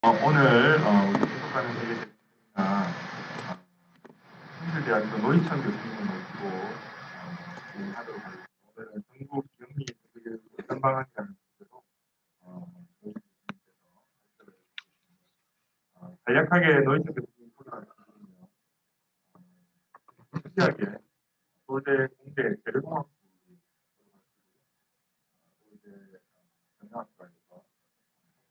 오늘 우리 계속하는 세계대회나 현실대학교 노희천 교수님을 모시고 진행하도록 하겠습니다. 오늘은 전국 기업리 개선 방안이라는 주제로 노희천 교수님께서 발표를 해주셨습니다. 간략하게 노희천 교수님 소개를 드리면 특이하게 서울대 공대 재료공학부 서울대 경영학과에서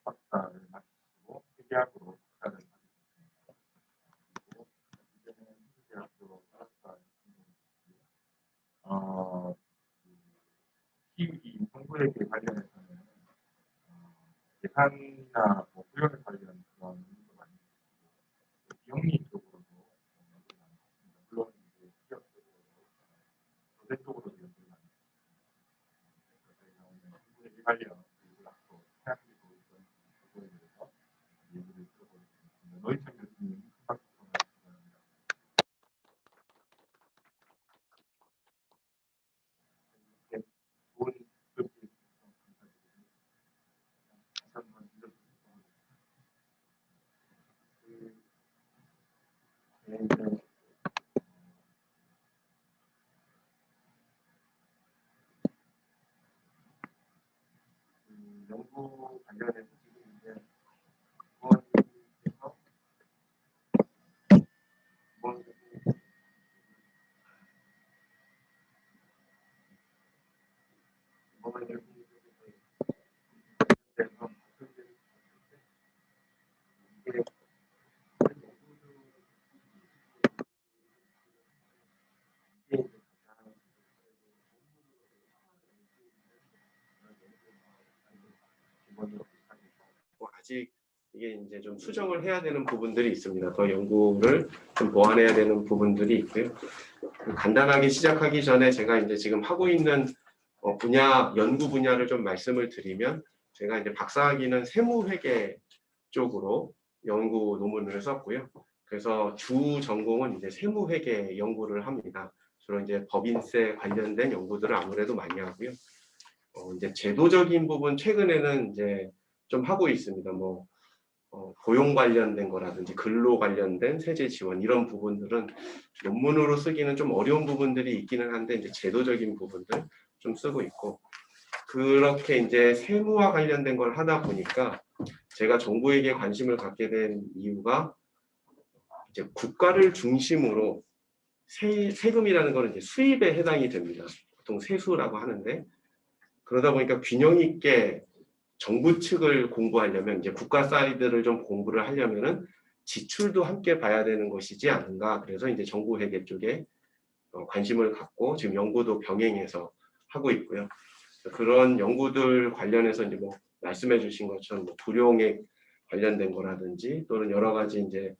석박사를 마치시고 회계학으로 석사를 마치셨습니다. 그리고 이제는 대학교 이 정부에게 관련해서는 예산이나 후원에 관련 그런 문제도 많이 있고 비영리 쪽으로도 연구를 많이 했습니다. 물론 이제 기업 쪽으로 조세 쪽으로도 연구를 많이 했습니다. 그래서 저희가 오늘 정부에게 관련 교육을 앞으로 생각하고 있던 부분에 대해서 얘기를 들어보겠습니다. 노희천 교수님 큰 박수 부탁드립니다. 좋은 급이 감사드립니다. 다시 한번 연구 관련해서 지금 이제 의원님께서 아직 이게 이제 좀 수정을 해야 되는 부분들이 있습니다. 더 연구를 좀 보완해야 되는 부분들이 있고요. 간단하게 시작하기 전에 제가 이제 지금 하고 있는 연구 분야를 좀 말씀을 드리면, 제가 이제 박사학위는 세무회계 쪽으로 연구 논문을 썼고요. 그래서 주 전공은 이제 세무회계 연구를 합니다. 주로 이제 법인세 관련된 연구들을 아무래도 많이 하고요. 이제 제도적인 부분 최근에는 이제 좀 하고 있습니다. 고용 관련된 거라든지 근로 관련된 세제 지원 이런 부분들은 논문으로 쓰기는 좀 어려운 부분들이 있기는 한데, 이제 제도적인 부분들 좀 쓰고 있고, 그렇게 이제 세무와 관련된 걸 하다 보니까 제가 정부에게 관심을 갖게 된 이유가, 이제 국가를 중심으로 세금이라는 거는 이제 수입에 해당이 됩니다. 보통 세수라고 하는데, 그러다 보니까 균형 있게 정부 측을 공부하려면, 이제 국가 사이드를 좀 공부를 하려면은 지출도 함께 봐야 되는 것이지 않은가. 그래서 이제 정부 회계 쪽에 관심을 갖고 지금 연구도 병행해서 하고 있고요. 그런 연구들 관련해서 이제 말씀해 주신 것처럼 불용액 관련된 거라든지, 또는 여러 가지 이제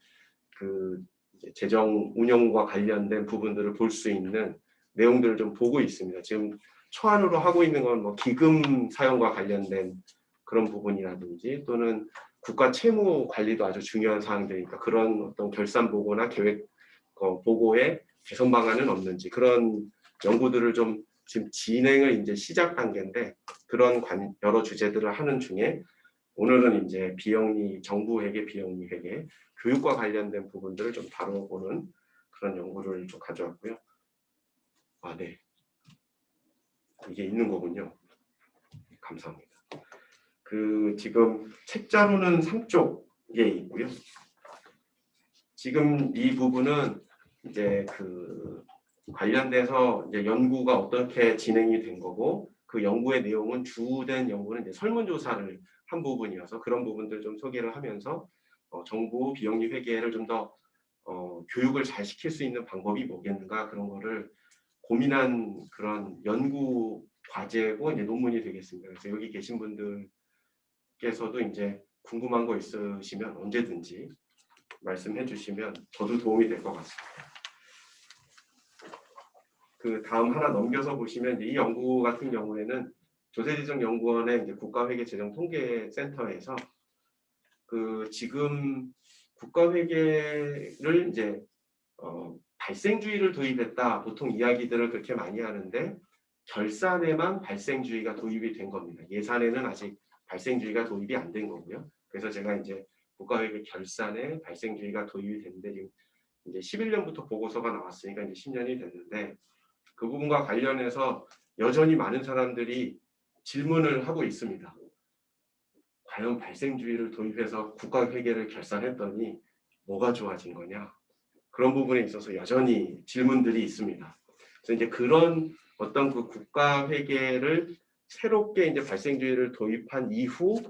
이제 재정 운영과 관련된 부분들을 볼 수 있는 내용들을 좀 보고 있습니다. 지금 초안으로 하고 있는 건 기금 사용과 관련된 그런 부분이라든지, 또는 국가 채무 관리도 아주 중요한 사항들이니까 그런 어떤 결산 보고나 계획 보고에 개선 방안은 없는지, 그런 연구들을 좀 지금 진행을 이제 시작 단계인데, 그런 여러 주제들을 하는 중에 오늘은 이제 비영리, 정부 회계, 비영리 회계, 교육과 관련된 부분들을 좀 다뤄보는 그런 연구를 좀 가져왔고요. 네. 이게 있는 거군요. 감사합니다. 지금 책자로는 3쪽에 있고요. 지금 이 부분은 이제 관련돼서 이제 연구가 어떻게 진행이 된 거고, 그 연구의 내용은 주된 연구는 이제 설문조사를 한 부분이어서 그런 부분들 좀 소개를 하면서 정부 비영리 회계를 좀 더 교육을 잘 시킬 수 있는 방법이 뭐겠는가, 그런 거를 고민한 그런 연구 과제고 이제 논문이 되겠습니다. 그래서 여기 계신 분들께서도 이제 궁금한 거 있으시면 언제든지 말씀해 주시면 저도 도움이 될 것 같습니다. 다음 하나 넘겨서 보시면, 이 연구 같은 경우에는 조세지정연구원의 이제 국가회계재정통계센터에서 지금 국가회계를 이제 발생주의를 도입했다, 보통 이야기들을 그렇게 많이 하는데, 결산에만 발생주의가 도입이 된 겁니다. 예산에는 아직 발생주의가 도입이 안 된 거고요. 그래서 제가 이제 국가회계 결산에 발생주의가 도입이 됐는데 지금 이제 11년부터 보고서가 나왔으니까 이제 10년이 됐는데 그 부분과 관련해서 여전히 많은 사람들이 질문을 하고 있습니다. 과연 발생주의를 도입해서 국가회계를 결산했더니 뭐가 좋아진 거냐? 그런 부분에 있어서 여전히 질문들이 있습니다. 그래서 이제 그런 어떤 그 국가회계를 새롭게 이제 발생주의를 도입한 이후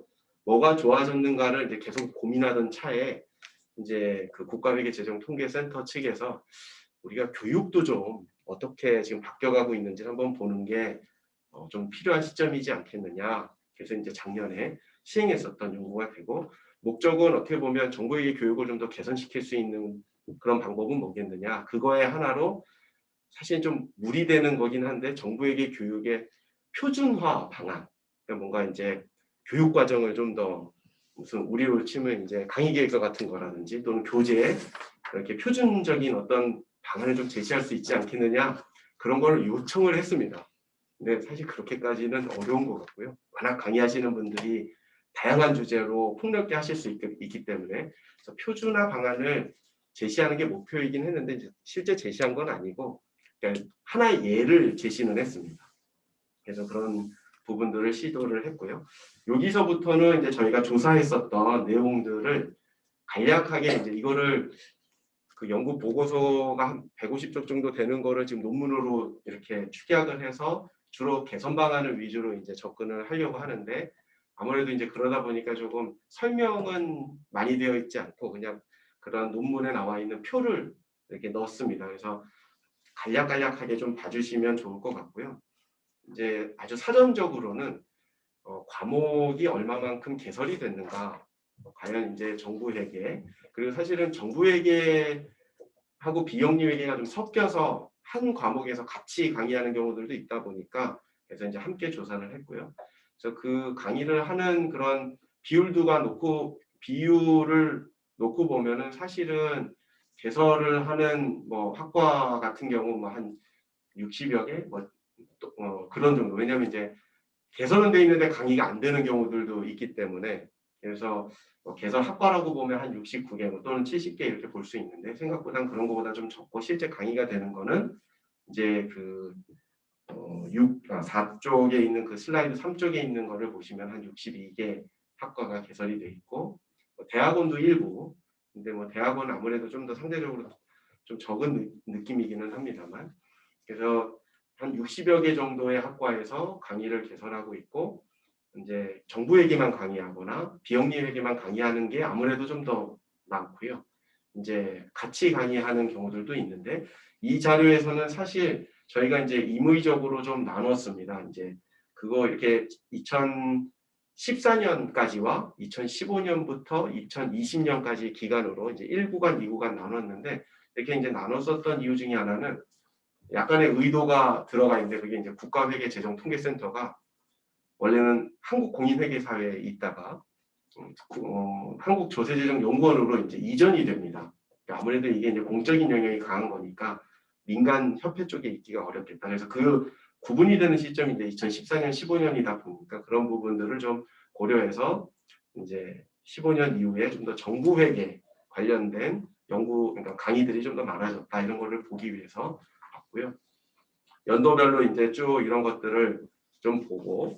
뭐가 좋아졌는가를 이제 계속 고민하던 차에 이제 그 국가회계재정통계센터 측에서 우리가 교육도 좀 어떻게 지금 바뀌어가고 있는지 한번 보는 게 좀 필요한 시점이지 않겠느냐. 그래서 이제 작년에 시행했었던 연구가 되고 목적은 어떻게 보면 정보회계 교육을 좀 더 개선시킬 수 있는 그런 방법은 뭐겠느냐. 그거의 하나로 사실 좀 무리되는 거긴 한데 정보회계 교육의 표준화 방안. 그러니까 뭔가 이제 교육 과정을 좀 더 무슨 우리로 치면 이제 강의 계획서 같은 거라든지 또는 교재에 이렇게 표준적인 어떤 방안을 좀 제시할 수 있지 않겠느냐. 그런 걸 요청을 했습니다. 근데 사실 그렇게까지는 어려운 것 같고요. 워낙 강의하시는 분들이 다양한 주제로 폭넓게 하실 수 있기 때문에 그래서 표준화 방안을 제시하는 게 목표이긴 했는데 이제 실제 제시한 건 아니고 그러니까 하나의 예를 제시는 했습니다. 그래서 그런 부분들을 시도를 했고요. 여기서부터는 이제 저희가 조사했었던 내용들을 간략하게 이제 이거를 그 연구 보고서가 한 150쪽 정도 되는 거를 지금 논문으로 이렇게 축약을 해서 주로 개선 방안을 위주로 이제 접근을 하려고 하는데 아무래도 이제 그러다 보니까 조금 설명은 많이 되어 있지 않고 그냥 그런 논문에 나와 있는 표를 이렇게 넣었습니다. 그래서 간략간략하게 좀 봐주시면 좋을 것 같고요. 이제 아주 사전적으로는 과목이 얼마만큼 개설이 됐는가, 과연 이제 정부회계 그리고 사실은 정부회계하고 비영리회계가 좀 섞여서 한 과목에서 같이 강의하는 경우들도 있다 보니까 그래서 이제 함께 조사를 했고요. 그래서 그 강의를 하는 그런 비율을 놓고 보면은 사실은 개설을 하는 뭐 학과 같은 경우 뭐 한 60여 개, 그런 정도. 왜냐하면 이제 개설은 돼 있는데 강의가 안 되는 경우들도 있기 때문에 그래서 개설 학과라고 보면 한 69개 또는 70개 이렇게 볼 수 있는데 생각보다 그런 것보다 좀 적고 실제 강의가 되는 거는 이제 그 4쪽에 있는 그 슬라이드 3쪽에 있는 거를 보시면 한 62개 학과가 개설이 돼 있고 대학원도 일부 근데 뭐 대학원은 아무래도 좀 더 상대적으로 좀 적은 느낌이기는 합니다만 그래서 한 60여 개 정도의 학과에서 강의를 개설하고 있고 이제 정부회계만 강의하거나 비영리회계만 강의하는 게 아무래도 좀 더 많고요. 이제 같이 강의하는 경우들도 있는데 이 자료에서는 사실 저희가 이제 임의적으로 좀 나눴습니다. 이제 그거 이렇게 2014년까지와 2015년부터 2020년까지 기간으로 이제 1구간, 2구간 나눴는데 이렇게 이제 나눴었던 이유 중에 하나는 약간의 의도가 들어가 있는데 그게 이제 국가회계재정통계센터가 원래는 한국공인회계사회에 있다가 한국조세재정연구원으로 이제 이전이 됩니다. 아무래도 이게 이제 공적인 영역이 강한 거니까 민간 협회 쪽에 있기가 어렵겠다. 그래서 그 구분이 되는 시점이 이제 2014년, 15년이다 보니까 그런 부분들을 좀 고려해서 이제 15년 이후에 좀 더 정부회계 관련된 그러니까 강의들이 좀 더 많아졌다 이런 거를 보기 위해서 봤고요. 연도별로 이제 쭉 이런 것들을 좀 보고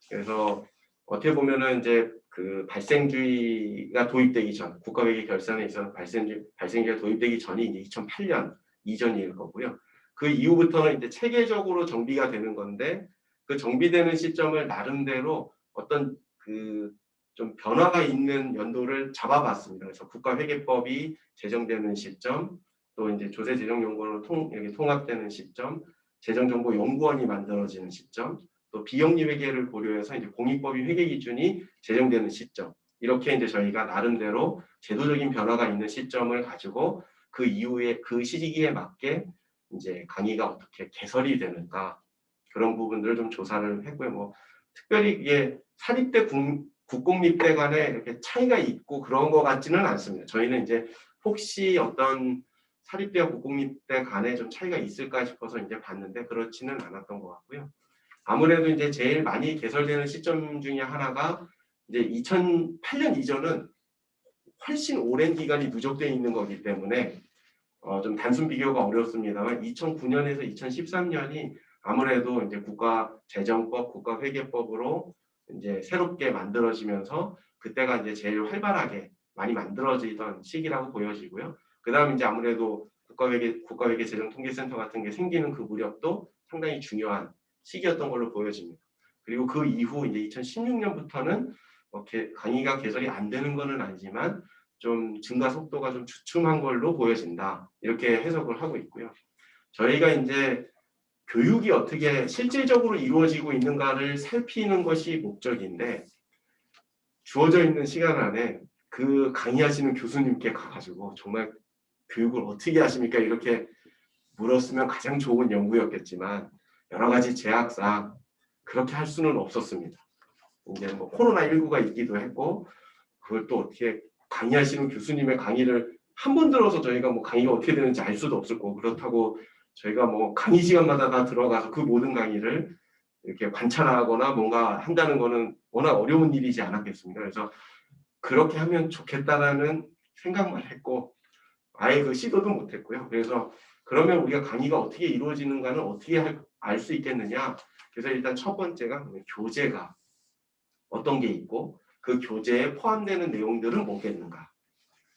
그래서 어떻게 보면은 이제 그 발생주의가 도입되기 전 국가회계 결산에 있어서 발생주의가 도입되기 전이 이제 2008년 이전일 거고요. 그 이후부터는 이제 체계적으로 정비가 되는 건데 그 정비되는 시점을 나름대로 어떤 그 좀 변화가 있는 연도를 잡아봤습니다. 그래서 국가회계법이 제정되는 시점, 또 이제 조세재정연구원으로 통합되는 시점, 재정정보연구원이 만들어지는 시점, 또 비영리회계를 고려해서 이제 공익법인 회계 기준이 제정되는 시점 이렇게 이제 저희가 나름대로 제도적인 변화가 있는 시점을 가지고 그 이후에 그 시기에 맞게 이제 강의가 어떻게 개설이 되는가 그런 부분들을 좀 조사를 했고요. 뭐 특별히 이게 사립대 국공립대 간에 이렇게 차이가 있고 그런 것 같지는 않습니다. 저희는 이제 혹시 어떤 사립대와 국공립대 간에 좀 차이가 있을까 싶어서 이제 봤는데 그렇지는 않았던 것 같고요. 아무래도 이제 제일 많이 개설되는 시점 중에 하나가 이제 2008년 이전은 훨씬 오랜 기간이 누적되어 있는 거기 때문에 좀 단순 비교가 어렵습니다만 2009년에서 2013년이 아무래도 이제 국가재정법, 국가회계법으로 이제 새롭게 만들어지면서 그때가 이제 제일 활발하게 많이 만들어지던 시기라고 보여지고요. 그다음 이제 아무래도 국가회계재정통계센터 같은 게 생기는 그 무렵도 상당히 중요한 시기였던 걸로 보여집니다. 그리고 그 이후 이제 2016년부터는 강의가 개설이 안 되는 것은 아니지만 좀 증가 속도가 좀 주춤한 걸로 보여진다. 이렇게 해석을 하고 있고요. 저희가 이제 교육이 어떻게 실질적으로 이루어지고 있는가를 살피는 것이 목적인데 주어져 있는 시간 안에 그 강의하시는 교수님께 가가지고 정말 교육을 어떻게 하십니까? 이렇게 물었으면 가장 좋은 연구였겠지만 여러 가지 제약상 그렇게 할 수는 없었습니다. 이제 뭐 코로나19가 있기도 했고 그걸 또 어떻게 강의하시는 교수님의 강의를 한 번 들어서 저희가 뭐 강의가 어떻게 되는지 알 수도 없을 거고 그렇다고 저희가 뭐 강의 시간마다 다 들어가서 그 모든 강의를 이렇게 관찰하거나 뭔가 한다는 거는 워낙 어려운 일이지 않았겠습니까? 그래서 그렇게 하면 좋겠다라는 생각만 했고 아예 그 시도도 못했고요. 그래서 그러면 우리가 강의가 어떻게 이루어지는가는 어떻게 알 수 있겠느냐? 그래서 일단 첫 번째가 교재가 어떤 게 있고 그 교재에 포함되는 내용들은 뭐겠는가?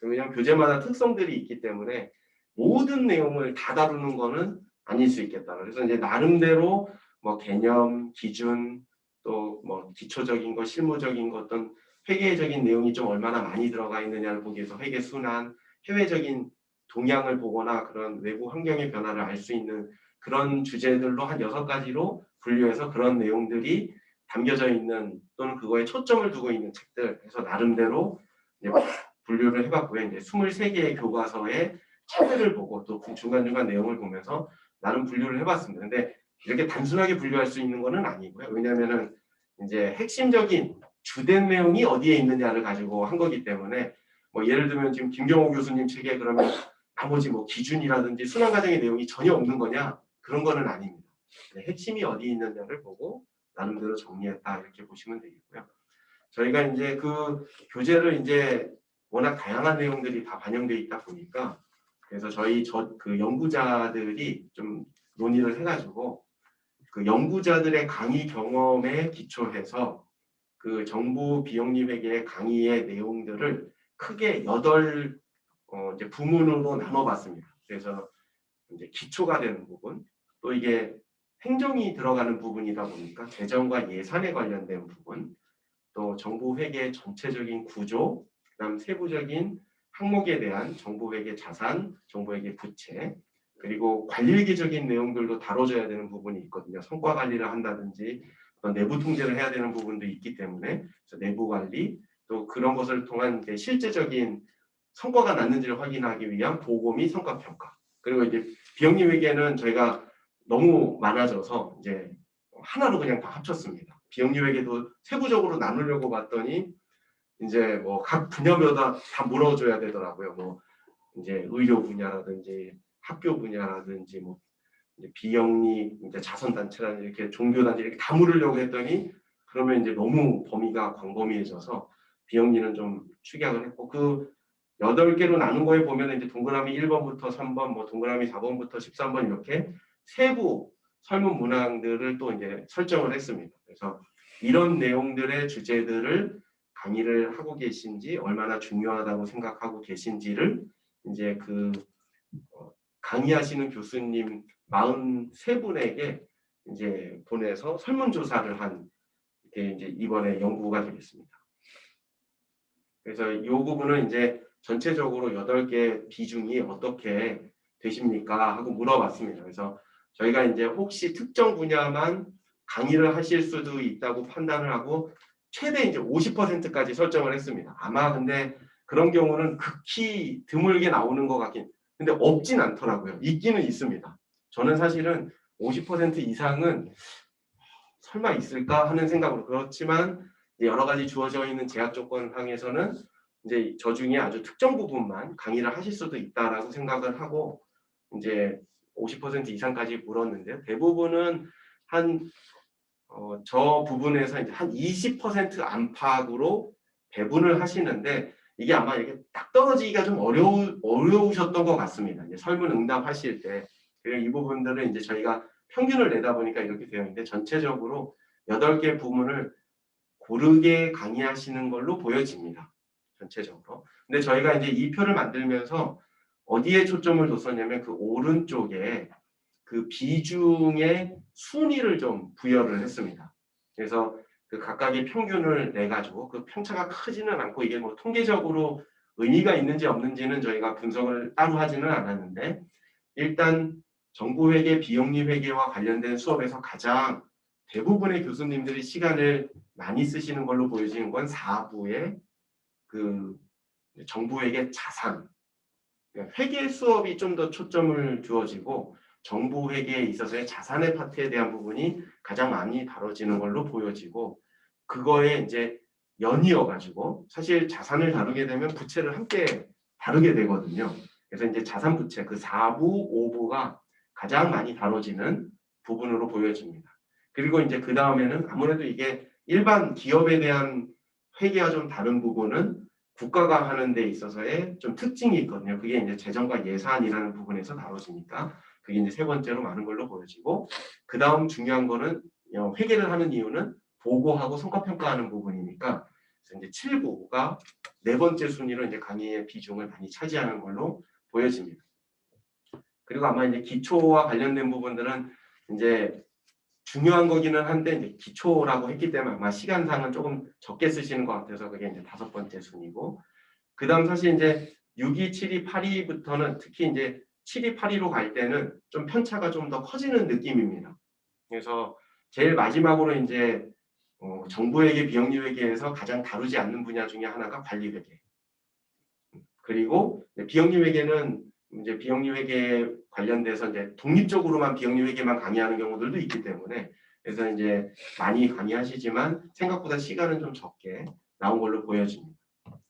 왜냐하면 교재마다 특성들이 있기 때문에 모든 내용을 다 다루는 거는 아닐 수 있겠다. 그래서 이제 나름대로 뭐 개념, 기준, 또 뭐 기초적인 거, 실무적인 거, 어떤 회계적인 내용이 좀 얼마나 많이 들어가 있느냐를 보기 위해서 회계 순환, 해외적인 동향을 보거나 그런 외부 환경의 변화를 알 수 있는 그런 주제들로 한 6가지로 분류해서 그런 내용들이 담겨져 있는 또는 그거에 초점을 두고 있는 책들 해서 나름대로 이제 분류를 해봤고요. 이제 23개의 교과서의 차트를 보고 또 중간중간 내용을 보면서 나름 분류를 해봤습니다. 근데 이렇게 단순하게 분류할 수 있는 거는 아니고요. 왜냐하면은 이제 핵심적인 주된 내용이 어디에 있느냐를 가지고 한 거기 때문에 뭐 예를 들면 지금 김경호 교수님 책에 그러면 나머지 뭐 기준이라든지 순환 과정의 내용이 전혀 없는 거냐? 그런 거는 아닙니다. 핵심이 어디 있느냐를 보고 나름대로 정리했다 이렇게 보시면 되겠고요. 저희가 이제 그 교재를 이제 워낙 다양한 내용들이 다 반영되어 있다 보니까 그래서 그 연구자들이 좀 논의를 해가지고 그 연구자들의 강의 경험에 기초해서 그 정부 비영리회계의 강의의 내용들을 크게 8 이제 부문으로 나눠봤습니다. 그래서 이제 기초가 되는 부분, 또 이게 행정이 들어가는 부분이다 보니까 재정과 예산에 관련된 부분, 또 정부 회계 전체적인 구조, 그다음 세부적인 항목에 대한 정부 회계 자산, 정부 회계 부채, 그리고 관리계적인 내용들도 다뤄줘야 되는 부분이 있거든요. 성과 관리를 한다든지 어떤 내부 통제를 해야 되는 부분도 있기 때문에 그래서 내부 관리, 또 그런 것을 통한 이제 실제적인 성과가 났는지를 확인하기 위한 보고 및 성과 평가. 그리고 이제 비영리 회계는 저희가 너무 많아져서 이제 하나로 그냥 다 합쳤습니다. 비영리 회계도 세부적으로 나누려고 봤더니 이제 뭐 각 분야마다 다 물어줘야 되더라고요. 뭐 이제 의료 분야라든지 학교 분야라든지 뭐 이제 비영리 이제 자선단체라든지 이렇게 종교단체 이렇게 다 물으려고 했더니 그러면 이제 너무 범위가 광범위해져서 비영리는 좀 축약을 했고 그 8개로 나눈 거에 보면 이제 동그라미 1번부터 3번, 뭐 동그라미 4번부터 13번 이렇게 세부 설문 문항들을 또 이제 설정을 했습니다. 그래서 이런 내용들의 주제들을 강의를 하고 계신지 얼마나 중요하다고 생각하고 계신지를 이제 그 강의하시는 교수님 43분에게 이제 보내서 설문조사를 한 게 이제 이번에 연구가 되겠습니다. 그래서 이 부분은 이제 전체적으로 8개 비중이 어떻게 되십니까? 하고 물어봤습니다. 그래서 저희가 이제 혹시 특정 분야만 강의를 하실 수도 있다고 판단을 하고 최대 이제 50%까지 설정을 했습니다. 아마 근데 그런 경우는 극히 드물게 나오는 것 같긴 근데 없진 않더라고요. 있기는 있습니다. 저는 사실은 50% 이상은 설마 있을까 하는 생각으로 그렇지만 여러 가지 주어져 있는 제약 조건 항에서는 이제 저 중에 아주 특정 부분만 강의를 하실 수도 있다라고 생각을 하고 이제 50% 이상까지 물었는데요. 대부분은 한 저 부분에서 이제 한 20% 안팎으로 배분을 하시는데 이게 아마 이게 딱 떨어지기가 좀 어려우셨던 것 같습니다. 이제 설문 응답하실 때. 그리고 이 부분들은 이제 저희가 평균을 내다 보니까 이렇게 되어 있는데 전체적으로 8개 부문을 고르게 강의하시는 걸로 보여집니다. 전체적으로. 근데 저희가 이제 이 표를 만들면서 어디에 초점을 뒀었냐면 그 오른쪽에 그 비중의 순위를 좀 부여를 했습니다. 그래서 그 각각의 평균을 내 가지고 그 편차가 크지는 않고 이게 뭐 통계적으로 의미가 있는지 없는지는 저희가 분석을 따로 하지는 않았는데 일단 정보회계, 비영리회계와 관련된 수업에서 가장 대부분의 교수님들이 시간을 많이 쓰시는 걸로 보여지는 건 4부의 그 정보회계 자산, 회계 수업이 좀 더 초점을 두어지고 정보회계에 있어서의 자산의 파트에 대한 부분이 가장 많이 다뤄지는 걸로 보여지고 그거에 이제 연이어 가지고 사실 자산을 다루게 되면 부채를 함께 다루게 되거든요. 그래서 이제 자산 부채 그 4부, 5부가 가장 많이 다뤄지는 부분으로 보여집니다. 그리고 이제 그 다음에는 아무래도 이게 일반 기업에 대한 회계와 좀 다른 부분은 국가가 하는 데 있어서의 좀 특징이 있거든요. 그게 이제 재정과 예산이라는 부분에서 다뤄지니까 그게 이제 세 번째로 많은 걸로 보여지고 그 다음 중요한 거는 회계를 하는 이유는 보고하고 성과평가하는 부분이니까 그래서 이제 7부가 네 번째 순위로 이제 강의의 비중을 많이 차지하는 걸로 보여집니다. 그리고 아마 이제 기초와 관련된 부분들은 이제 중요한 거기는 한데 이제 기초라고 했기 때문에 아마 시간상은 조금 적게 쓰시는 것 같아서 그게 이제 5번째 순위고 그 다음 사실 이제 6위, 7위, 8위부터는 특히 이제 7위, 8위로 갈 때는 좀 편차가 좀 더 커지는 느낌입니다. 그래서 제일 마지막으로 이제 정부회계, 비영리회계에서 가장 다루지 않는 분야 중에 하나가 관리회계. 그리고 비영리회계는 이제 비영리회계 관련돼서 이제 독립적으로만 비영리회계만 강의하는 경우들도 있기 때문에 그래서 이제 많이 강의하시지만 생각보다 시간은 좀 적게 나온 걸로 보여집니다.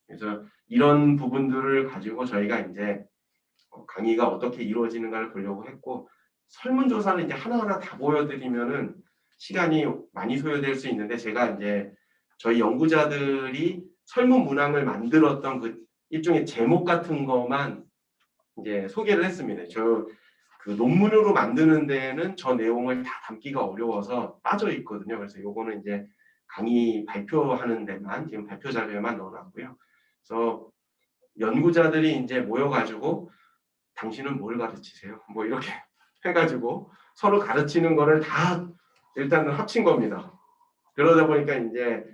그래서 이런 부분들을 가지고 저희가 이제 강의가 어떻게 이루어지는가를 보려고 했고 설문조사를 이제 하나하나 다 보여드리면은 시간이 많이 소요될 수 있는데 제가 이제 저희 연구자들이 설문 문항을 만들었던 그 일종의 제목 같은 것만 이제 소개를 했습니다. 저 그 논문으로 만드는 데에는 저 내용을 다 담기가 어려워서 빠져 있거든요. 그래서 요거는 이제 강의 발표하는 데만 지금 발표 자료에만 넣어놨고요. 그래서 연구자들이 이제 모여가지고 당신은 뭘 가르치세요? 뭐 이렇게 해가지고 서로 가르치는 거를 다 일단은 합친 겁니다. 그러다 보니까 이제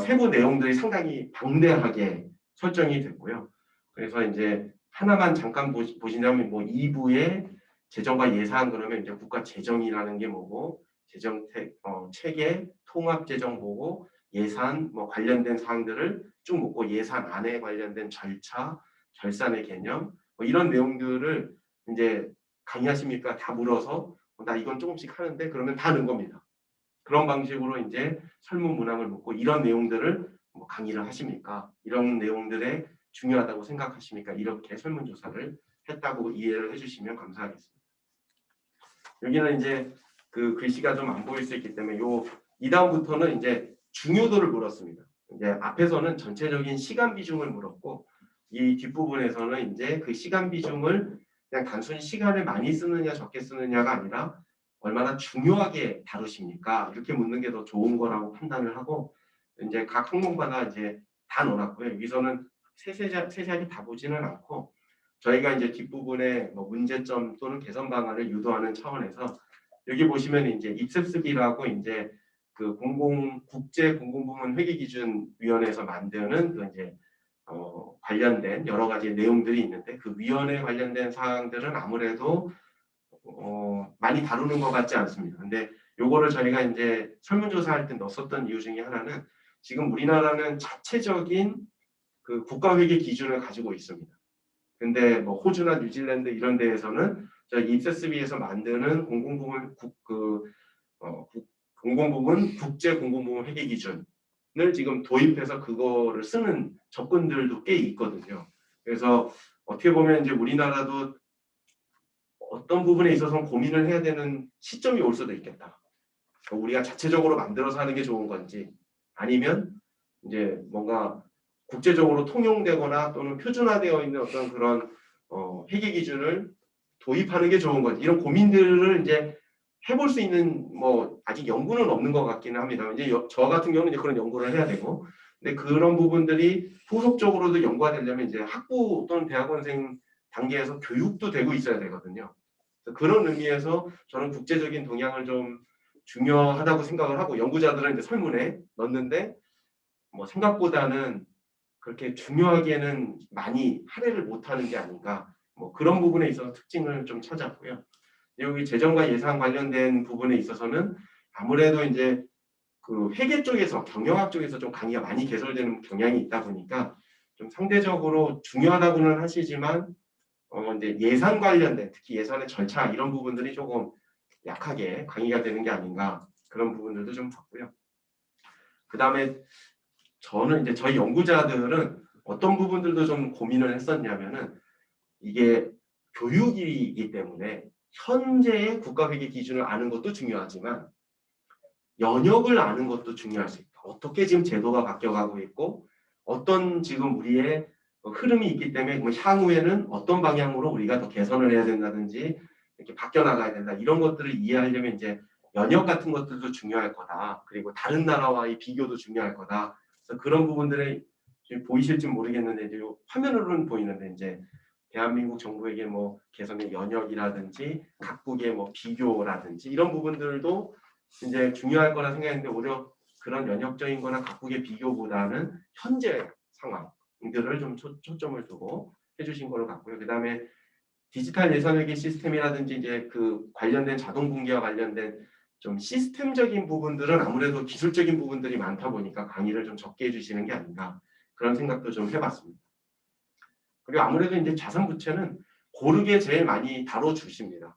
세부 내용들이 상당히 방대하게 설정이 됐고요. 그래서 이제 하나만 잠깐 보시자면 뭐 2부에 재정과 예산 그러면 이제 국가 재정이라는 게 뭐고 재정 체계, 통합 재정 보고 예산 뭐 관련된 사항들을 쭉 묻고 예산 안에 관련된 절차, 결산의 개념 뭐 이런 내용들을 이제 강의하십니까? 다 물어서 나 이건 조금씩 하는데 그러면 다 넣은 겁니다. 그런 방식으로 이제 설문 문항을 묻고 이런 내용들을 뭐 강의를 하십니까? 이런 내용들에 중요하다고 생각하십니까? 이렇게 설문조사를 했다고 이해를 해주시면 감사하겠습니다. 여기는 이제 그 글씨가 좀 안 보일 수 있기 때문에 이 다음부터는 이제 중요도를 물었습니다. 이제 앞에서는 전체적인 시간 비중을 물었고 이 뒷부분에서는 이제 그 시간 비중을 그냥 단순히 시간을 많이 쓰느냐 적게 쓰느냐가 아니라 얼마나 중요하게 다루십니까? 이렇게 묻는 게 더 좋은 거라고 판단을 하고 이제 각 항목마다 이제 다 넣어놨고요. 여기서는 세세하게 다 보지는 않고 저희가 이제 뒷부분에 뭐 문제점 또는 개선 방안을 유도하는 차원에서 여기 보시면 이제 입습습이라고 이제 그 국제 공공부문 회계기준위원회에서 만드는 그 이제 관련된 여러 가지 내용들이 있는데 그 위원회 관련된 사항들은 아무래도 많이 다루는 것 같지 않습니다. 근데 요거를 저희가 이제 설문조사할 때 넣었던 이유 중에 하나는 지금 우리나라는 자체적인 그 국가회계 기준을 가지고 있습니다. 근데 뭐 호주나 뉴질랜드 이런 데에서는 저희 입세스비에서 만드는 공공부문 국제 공공부문 회계 기준을 지금 도입해서 그거를 쓰는 접근들도 꽤 있거든요. 그래서 어떻게 보면 이제 우리나라도 어떤 부분에 있어서 고민을 해야 되는 시점이 올 수도 있겠다. 우리가 자체적으로 만들어서 하는 게 좋은 건지 아니면 이제 뭔가 국제적으로 통용되거나 또는 표준화되어 있는 어떤 그런 회계 기준을 도입하는 게 좋은 건지 이런 고민들을 이제 해볼 수 있는 뭐 아직 연구는 없는 것 같기는 합니다. 이제 저 같은 경우는 이제 그런 연구를 해야 되고, 근데 그런 부분들이 후속적으로도 연구가 되려면 이제 학부 또는 대학원생 단계에서 교육도 되고 있어야 되거든요. 그런 의미에서 저는 국제적인 동향을 좀 중요하다고 생각을 하고, 연구자들은 이제 설문에 넣는데 뭐 생각보다는 그렇게 중요하게는 많이 할애를 못하는 게 아닌가, 뭐 그런 부분에 있어서 특징을 좀 찾았고요. 여기 재정과 예산 관련된 부분에 있어서는 아무래도 이제 그 회계 쪽에서 경영학 쪽에서 좀 강의가 많이 개설되는 경향이 있다 보니까 좀 상대적으로 중요하다고는 하시지만 이제 예산 관련된 특히 예산의 절차 이런 부분들이 조금 약하게 강의가 되는 게 아닌가, 그런 부분들도 좀 봤고요. 그 다음에 저는 이제 저희 연구자들은 어떤 부분들도 좀 고민을 했었냐면은, 이게 교육이기 때문에 현재의 국가회계 기준을 아는 것도 중요하지만 연역을 아는 것도 중요할 수 있다. 어떻게 지금 제도가 바뀌어가고 있고 어떤 지금 우리의 흐름이 있기 때문에 향후에는 어떤 방향으로 우리가 더 개선을 해야 된다든지 이렇게 바뀌어 나가야 된다. 이런 것들을 이해하려면 이제 연역 같은 것들도 중요할 거다. 그리고 다른 나라와의 비교도 중요할 거다. 그래서 그런 부분들이 보이실지 모르겠는데 이제 화면으로는 보이는데, 이제 대한민국 정부에게 뭐 개선의 연역이라든지 각국의 뭐 비교라든지 이런 부분들도 이제 중요할 거라 생각했는데, 오히려 그런 연역적인 거나 각국의 비교보다는 현재 상황들을 좀 초점을 두고 해주신 걸로 같고요. 그 다음에 디지털 예산회계 시스템이라든지 이제 그 관련된 자동 분기와 관련된 좀 시스템적인 부분들은 아무래도 기술적인 부분들이 많다 보니까 강의를 좀 적게 해주시는 게 아닌가, 그런 생각도 좀 해봤습니다. 그리고 아무래도 이제 자산부채는 고르게 제일 많이 다뤄주십니다.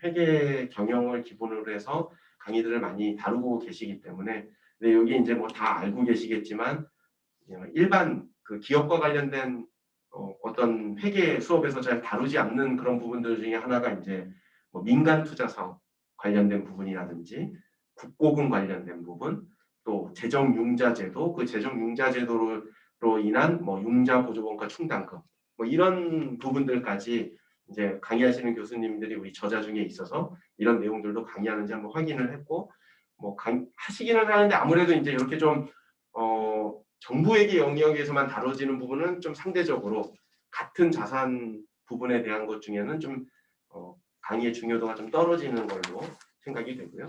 회계 경영을 기본으로 해서 강의들을 많이 다루고 계시기 때문에. 근데 여기 이제 뭐 다 알고 계시겠지만 일반 그 기업과 관련된 어떤 회계 수업에서 잘 다루지 않는 그런 부분들 중에 하나가 이제 뭐 민간 투자 사업 관련된 부분이라든지 국고금 관련된 부분, 또 재정 융자 제도, 그 재정 융자 제도로 인한 뭐 융자 보조금과 충당금, 뭐 이런 부분들까지 이제 강의하시는 교수님들이 우리 저자 중에 있어서 이런 내용들도 강의하는지 한번 확인을 했고, 뭐 하시기는 하는데 아무래도 이제 이렇게 좀 정부회계 영역에서만 다뤄지는 부분은 좀 상대적으로 같은 자산 부분에 대한 것 중에는 좀 강의의 중요도가 좀 떨어지는 걸로 생각이 되고요.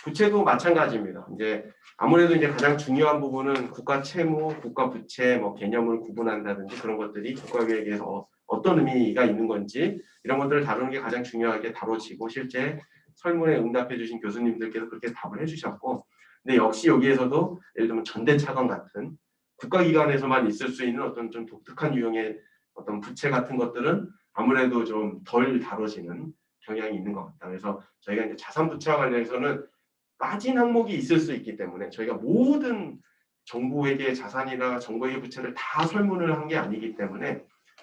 부채도 마찬가지입니다. 이제 아무래도 이제 가장 중요한 부분은 국가 채무, 국가 부채 뭐 개념을 구분한다든지 그런 것들이 국가계획에서 어떤 의미가 있는 건지 이런 것들을 다루는 게 가장 중요하게 다뤄지고, 실제 설문에 응답해 주신 교수님들께서 그렇게 답을 해주셨고, 근데 역시 여기에서도 예를 들면 전대차관 같은 국가기관에서만 있을 수 있는 어떤 좀 독특한 유형의 어떤 부채 같은 것들은 아무래도 좀 덜 다뤄지는 경향이 있는 것 같다. 그래서 저희가 이제 자산 부채와 관련해서는 빠진 항목이 있을 수 있기 때문에 저희가 모든 정부에게 자산이나 정부에게 부채를 다 설문을 한 게 아니기 때문에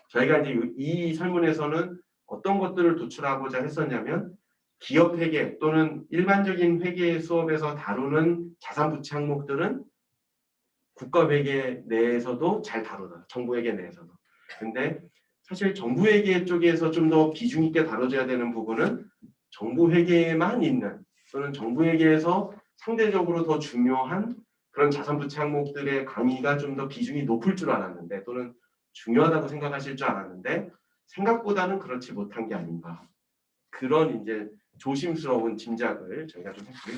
저희가 이제 이 설문에서는 어떤 것들을 도출하고자 했었냐면, 기업 회계 또는 일반적인 회계 수업에서 다루는 자산 부채 항목들은 국가 회계 내에서도 잘 다루다. 정부 회계 내에서도. 근데 사실 정부 회계 쪽에서 좀 더 비중 있게 다뤄져야 되는 부분은 정부 회계에만 있는 또는 정부 회계에서 상대적으로 더 중요한 그런 자산 부채 항목들의 강의가 좀 더 비중이 높을 줄 알았는데, 또는 중요하다고 생각하실 줄 알았는데 생각보다는 그렇지 못한 게 아닌가, 그런 이제 조심스러운 짐작을 저희가 좀 했고요.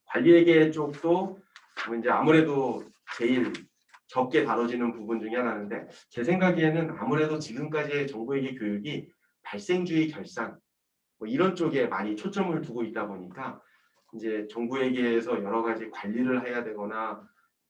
관리회계 쪽도 이제 아무래도 제일 적게 다뤄지는 부분 중에 하나인데, 제 생각에는 아무래도 지금까지의 정부회계 교육이 발생주의 결산 뭐 이런 쪽에 많이 초점을 두고 있다 보니까 이제 정부회계에서 여러 가지 관리를 해야 되거나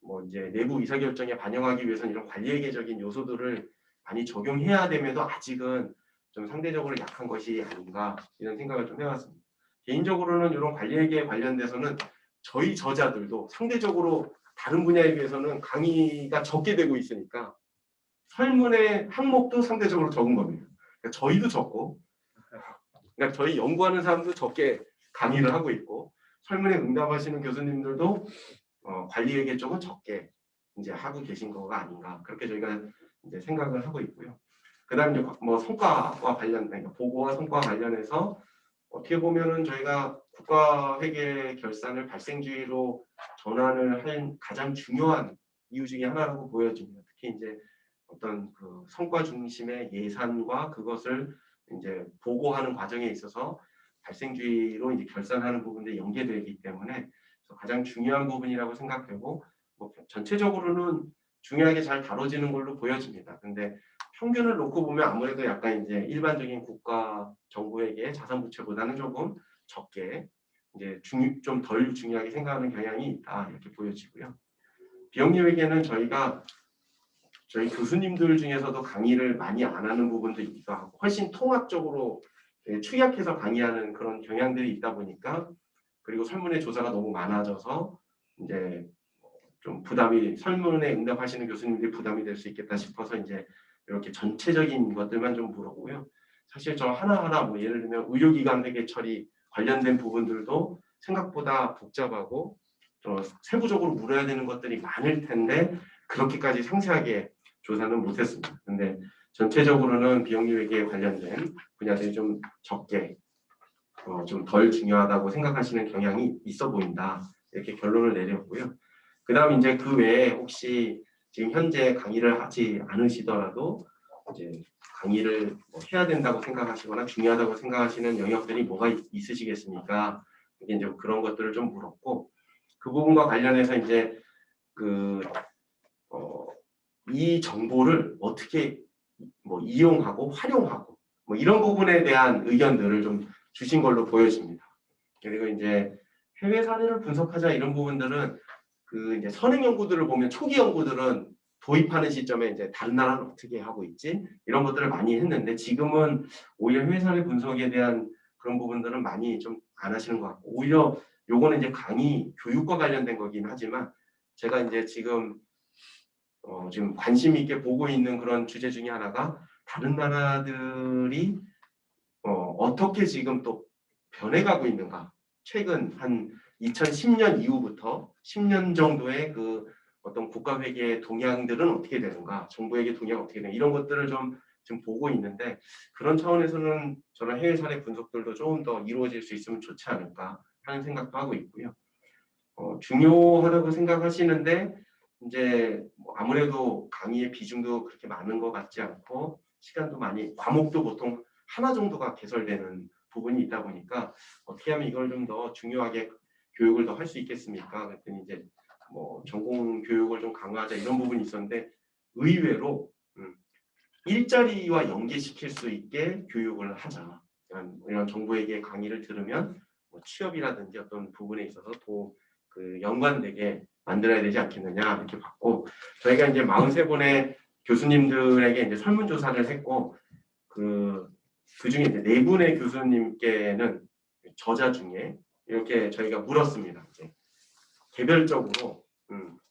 뭐 이제 내부 의사결정에 반영하기 위해서는 이런 관리회계적인 요소들을 많이 적용해야 됨에도 아직은 좀 상대적으로 약한 것이 아닌가, 이런 생각을 좀 해왔습니다. 개인적으로는 이런 관리회계에 관련돼서는 저희 저자들도 상대적으로 다른 분야에 비해서는 강의가 적게 되고 있으니까 설문의 항목도 상대적으로 적은 겁니다. 그러니까 저희도 적고, 그러니까 저희 연구하는 사람도 적게 강의를 하고 있고, 설문에 응답하시는 교수님들도 관리회계 쪽은 적게 이제 하고 계신 거가 아닌가 그렇게 저희가 이제 생각을 하고 있고요. 그다음 이제 뭐 성과와 관련, 그러니까 보고와 성과 관련해서 어떻게 보면은 저희가 국가회계 결산을 발생주의로 전환을 한 가장 중요한 이유 중에 하나라고 보여집니다. 특히 이제 어떤 그 성과 중심의 예산과 그것을 이제 보고하는 과정에 있어서 발생주의로 이제 결산하는 부분들이 연계되기 때문에 그래서 가장 중요한 부분이라고 생각되고 뭐 전체적으로는 중요하게 잘 다뤄지는 걸로 보여집니다. 근데 평균을 놓고 보면 아무래도 약간 이제 일반적인 국가 정부에게 자산 부채보다는 조금 적게 이제 좀 덜 중요하게 생각하는 경향이 있다 이렇게 보여지고요. 비영리회계는 저희 교수님들 중에서도 강의를 많이 안 하는 부분도 있기도 하고 훨씬 통합적으로 축약해서 강의하는 그런 경향들이 있다 보니까 그리고 설문의 조사가 너무 많아져서 이제 좀 부담이 설문에 응답하시는 교수님들이 부담이 될 수 있겠다 싶어서 이제 이렇게 전체적인 것들만 좀 물어보고요. 사실 저 하나하나 뭐 예를 들면 의료기관 회계 처리 관련된 부분들도 생각보다 복잡하고 세부적으로 물어야 되는 것들이 많을 텐데 그렇게까지 상세하게 조사는 못했습니다. 근데 전체적으로는 비영리회계에 관련된 분야들이 좀 적게 좀 덜 중요하다고 생각하시는 경향이 있어 보인다. 이렇게 결론을 내렸고요. 그 다음 이제 그 외에 혹시 지금 현재 강의를 하지 않으시더라도 이제 강의를 뭐 해야 된다고 생각하시거나 중요하다고 생각하시는 영역들이 뭐가 있으시겠습니까? 이게 이제 그런 것들을 좀 물었고 그 부분과 관련해서 이제 이 정보를 어떻게 뭐 이용하고 활용하고 뭐 이런 부분에 대한 의견들을 좀 주신 걸로 보여집니다. 그리고 이제 해외 사례를 분석하자 이런 부분들은 그 이제 선행 연구들을 보면 초기 연구들은 도입하는 시점에 이제 다른 나라는 어떻게 하고 있지 이런 것들을 많이 했는데 지금은 오히려 해외 사례 분석에 대한 그런 부분들은 많이 좀 안 하시는 것 같고 오히려 요거는 이제 강의 교육과 관련된 거긴 하지만 제가 이제 지금 관심 있게 보고 있는 그런 주제 중에 하나가 다른 나라들이 어떻게 지금 또 변해가고 있는가. 최근 한 2010년 이후부터 10년 정도의 그 어떤 국가회계 동향들은 어떻게 되는가, 정부회계 동향 어떻게 되는가 이런 것들을 좀 지금 보고 있는데 그런 차원에서는 저는 해외 사례 분석들도 조금 더 이루어질 수 있으면 좋지 않을까 하는 생각도 하고 있고요. 중요하다고 생각하시는데 이제 뭐 아무래도 강의의 비중도 그렇게 많은 것 같지 않고 시간도 많이 과목도 보통 하나 정도가 개설되는 부분이 있다 보니까 어떻게 하면 이걸 좀 더 중요하게 교육을 더 할 수 있겠습니까? 그랬더니 이제 뭐 전공 교육을 좀 강화하자 이런 부분이 있었는데 의외로 일자리와 연계시킬 수 있게 교육을 하자. 이런 정부에게 강의를 들으면 뭐 취업이라든지 어떤 부분에 있어서 그 연관되게 만들어야 되지 않겠느냐 이렇게 봤고 저희가 이제 43분의 교수님들에게 이제 설문조사를 했고 그 중에 이제 4분의 교수님께는 저자 중에 이렇게 저희가 물었습니다. 이제 개별적으로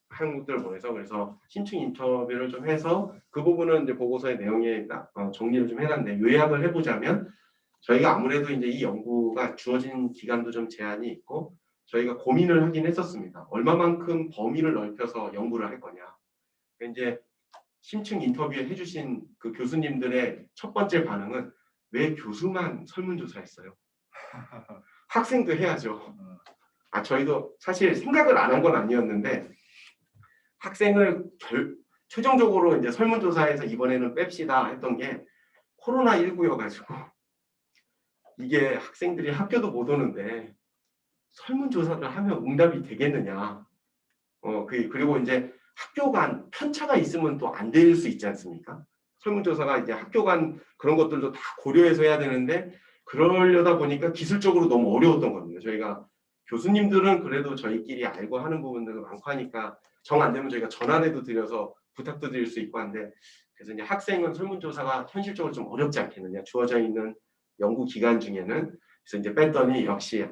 한국들 보내서 그래서 신청 인터뷰를 좀 해서 그 부분은 이제 보고서의 내용에 정리를 좀 해놨는데 요약을 해보자면 저희가 아무래도 이제 이 연구가 주어진 기간도 좀 제한이 있고 저희가 고민을 하긴 했었습니다. 얼마만큼 범위를 넓혀서 연구를 할 거냐. 이제 심층 인터뷰에 해주신 그 교수님들의 첫 번째 반응은 왜 교수만 설문조사했어요? 학생도 해야죠. 저희도 사실 생각을 안 한 건 아니었는데 학생을 최종적으로 이제 설문조사에서 이번에는 뺍시다 했던 게 코로나19여가지고 이게 학생들이 학교도 못 오는데 설문조사를 하면 응답이 되겠느냐. 그리고 이제 학교 간 편차가 있으면 또 안 될 수 있지 않습니까? 설문조사가 이제 학교 간 그런 것들도 다 고려해서 해야 되는데 그러려다 보니까 기술적으로 너무 어려웠던 겁니다. 저희가 교수님들은 그래도 저희끼리 알고 하는 부분들도 많고 하니까 정 안 되면 저희가 전화라도 드려서 부탁도 드릴 수 있고 한데 그래서 이제 학생은 설문조사가 현실적으로 좀 어렵지 않겠느냐. 주어져 있는 연구 기간 중에는 그래서 이제 뺐더니 역시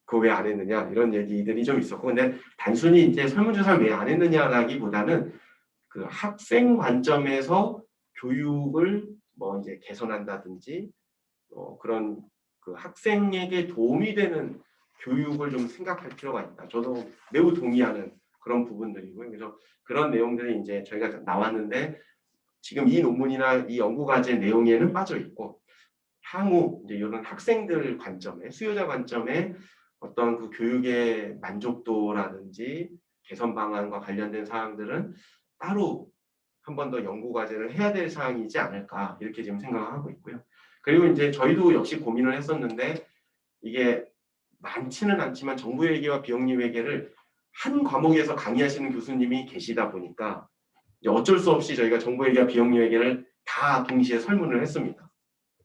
그거 왜 안 했느냐 이런 얘기들이 좀 있었고 근데 단순히 이제 설문조사를 왜 안 했느냐라기보다는 그 학생 관점에서 교육을 뭐 이제 개선한다든지 그런 그 학생에게 도움이 되는 교육을 좀 생각할 필요가 있다. 저도 매우 동의하는 그런 부분들이고요. 그래서 그런 내용들이 이제 저희가 나왔는데 지금 이 논문이나 이 연구과제 내용에는 빠져 있고 향후 이제 이런 학생들 관점에 수요자 관점에 어떤 그 교육의 만족도라든지 개선 방안과 관련된 사항들은 따로 한 번 더 연구 과제를 해야 될 사항이지 않을까 이렇게 지금 생각을 하고 있고요. 그리고 이제 저희도 역시 고민을 했었는데 이게 많지는 않지만 정부회계와 비영리회계를 한 과목에서 강의하시는 교수님이 계시다 보니까 이제 어쩔 수 없이 저희가 정부회계와 비영리회계를 다 동시에 설문을 했습니다.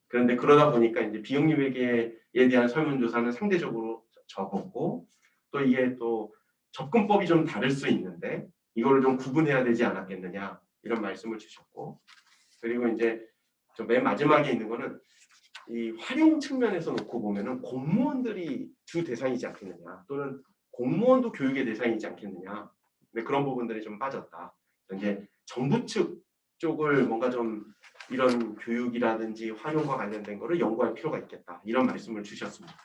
그런데 그러다 보니까 이제 비영리회계에 대한 설문조사는 상대적으로 적었고 또 이게 또 접근법이 좀 다를 수 있는데 이거를 좀 구분해야 되지 않았겠느냐 이런 말씀을 주셨고 그리고 이제 저 맨 마지막에 있는 거는 이 활용 측면에서 놓고 보면은 공무원들이 주 대상이지 않겠느냐 또는 공무원도 교육의 대상이지 않겠느냐 근데 그런 부분들이 좀 빠졌다. 이제 정부 측 쪽을 뭔가 좀 이런 교육이라든지 활용과 관련된 거를 연구할 필요가 있겠다 이런 말씀을 주셨습니다.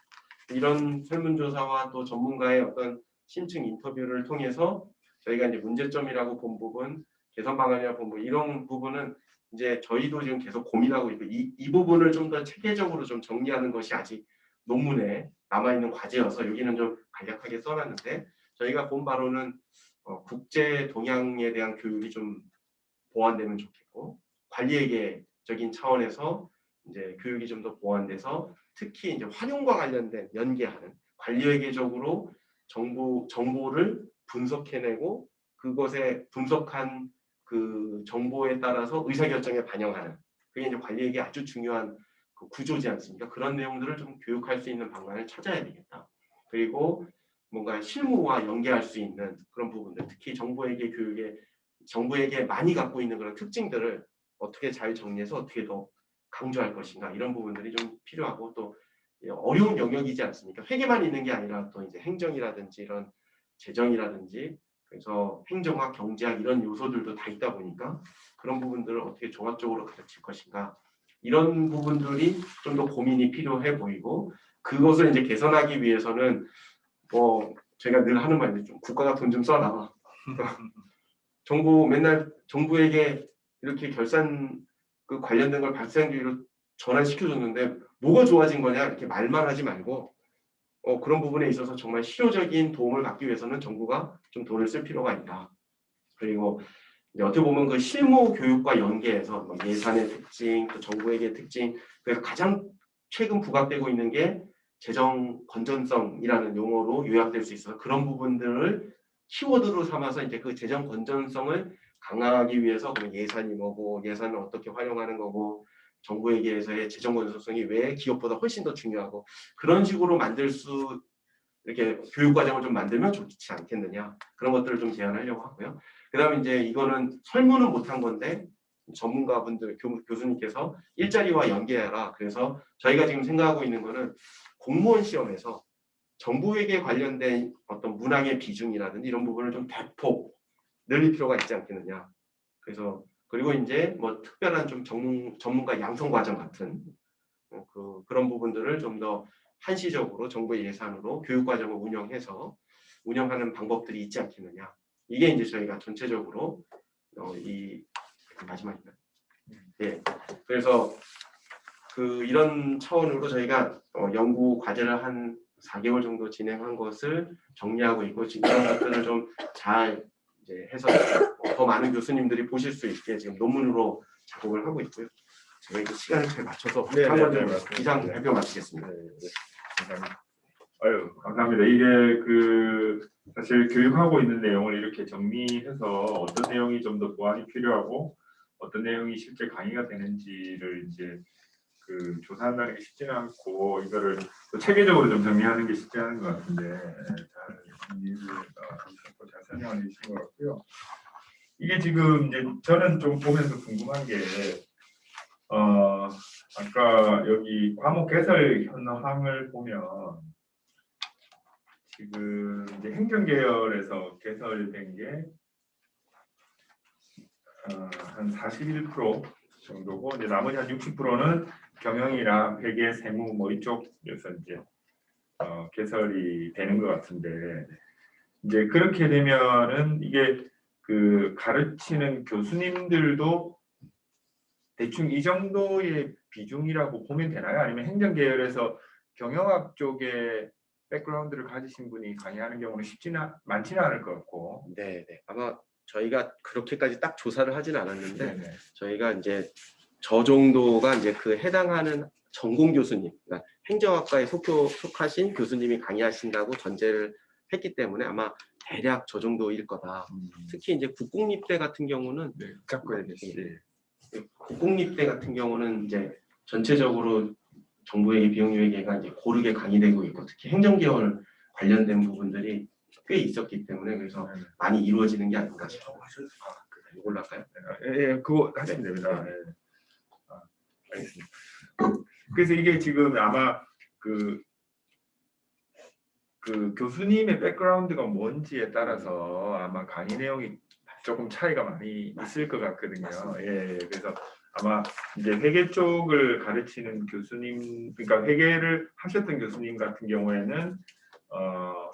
이런 설문조사와 또 전문가의 어떤 심층 인터뷰를 통해서 저희가 이제 문제점이라고 본 부분, 개선 방안이라고 본 부분 이런 부분은 이제 저희도 지금 계속 고민하고 있고 이 부분을 좀 더 체계적으로 좀 정리하는 것이 아직 논문에 남아있는 과제여서 여기는 좀 간략하게 써놨는데 저희가 본 바로는 국제 동향에 대한 교육이 좀 보완되면 좋겠고 관리회계적인 차원에서 이제 교육이 좀 더 보완돼서 특히 이제 활용과 관련된 연계하는 관리회계적으로 정보를 분석해내고 그것에 분석한 그 정보에 따라서 의사결정에 반영하는 그게 이제 관리회계 아주 중요한 그 구조지 않습니까? 그런 내용들을 좀 교육할 수 있는 방안을 찾아야 되겠다. 그리고 뭔가 실무와 연계할 수 있는 그런 부분들, 특히 정보회계 교육에 정부에게 많이 갖고 있는 그런 특징들을 어떻게 잘 정리해서 어떻게 더 강조할 것인가 이런 부분들이 좀 필요하고 또 어려운 영역이지 않습니까? 회계만 있는 게 아니라 또 이제 행정이라든지 이런 재정이라든지 그래서 행정학, 경제학 이런 요소들도 다 있다 보니까 그런 부분들을 어떻게 종합적으로 가르칠 것인가 이런 부분들이 좀 더 고민이 필요해 보이고 그것을 이제 개선하기 위해서는 뭐 제가 늘 하는 말인데 좀 국가가 돈 좀 써라. 정부 맨날 정부에게 이렇게 결산 그 관련된 걸 발생주의로 전환시켜줬는데 뭐가 좋아진 거냐 이렇게 말만 하지 말고 그런 부분에 있어서 정말 실효적인 도움을 받기 위해서는 정부가 좀 돈을 쓸 필요가 있다. 그리고 이제 어떻게 보면 그 실무 교육과 연계해서 뭐 예산의 특징, 또 정부에게 특징, 그래서 가장 최근 부각되고 있는 게 재정 건전성이라는 용어로 요약될 수 있어서 그런 부분들을 키워드로 삼아서 이제 그 재정 건전성을 강화하기 위해서 그럼 예산이 뭐고 예산을 어떻게 활용하는 거고 정부에게서의 재정 건전성이 왜 기업보다 훨씬 더 중요하고 그런 식으로 만들 수 이렇게 교육 과정을 좀 만들면 좋지 않겠느냐 그런 것들을 좀 제안하려고 하고요. 그다음에 이제 이거는 설문은 못한 건데 전문가분들 교수님께서 일자리와 연계해라. 그래서 저희가 지금 생각하고 있는 거는 공무원 시험에서 정부에게 관련된 어떤 문항의 비중이라든지 이런 부분을 좀 대폭 늘릴 필요가 있지 않겠느냐. 그래서 그리고 이제 뭐 특별한 좀 전문가 양성 과정 같은 그런 부분들을 좀 더 한시적으로 정부의 예산으로 교육 과정을 운영하는 방법들이 있지 않겠느냐. 이게 이제 저희가 전체적으로 이 마지막인가요? 예. 그래서 이런 차원으로 저희가 연구 과제를 한 4개월 정도 진행한 것을 정리하고 있고 지금 이런 것들을 좀 잘 이제 해서 더 많은 교수님들이 보실 수 있게 지금 논문으로 작업을 하고 있고요. 제가 이제 시간을 잘 맞춰서 한 번 이상 발표 마치겠습니다. 감사합니다. 감사합니다. 이게 사실 교육하고 있는 내용을 이렇게 정리해서 어떤 내용이 좀 더 보완이 필요하고 어떤 내용이 실제 강의가 되는지를 이제 조사한다는 게 쉽지는 않고 이거를 또 체계적으로 좀 정리하는 게 쉽지 않은 것 같은데 잘 정리를 하셨고 잘 설명해 주신 것 같고요. 이게 지금 이제 저는 좀 보면서 궁금한 게 아까 여기 과목 개설 현황을 보면 지금 이제 행정계열에서 개설된 게 한 41% 정도고 이제 나머지 한 60%는 경영이랑 회계, 세무 뭐 이쪽에서 이제 개설이 되는 것 같은데 이제 그렇게 되면은 이게 그 가르치는 교수님들도 대충 이 정도의 비중이라고 보면 되나요? 아니면 행정계열에서 경영학 쪽에 백그라운드를 가지신 분이 강의하는 경우는 많지는 않을 것 같고. 네, 네. 아마 저희가 그렇게까지 딱 조사를 하진 않았는데 네네. 저희가 이제 저 정도가 이제 그 해당하는 전공 교수님, 그러니까 행정학과에 속하신 교수님이 강의하신다고 전제를 했기 때문에 아마 대략 저 정도일 거다. 특히 이제 국공립대 같은 경우는 네, 자꾸 얘기했지. 국공립대 같은 경우는 이제 전체적으로 정부회계, 비용유예계가 이제 고르게 강의되고 있고 특히 행정계열 관련된 부분들이 꽤 있었기 때문에 그래서 많이 이루어지는 게 아닌가 싶어요. 이걸로 할까요? 예, 그거 하시면 됩니다. 예. 알겠습니다. 그래서 이게 지금 아마 그 교수님의 백그라운드가 뭔지에 따라서 아마 강의 내용이 조금 차이가 많이 있을 것 같거든요. 예, 그래서 아마 이제 회계 쪽을 가르치는 교수님, 그러니까 회계를 하셨던 교수님 같은 경우에는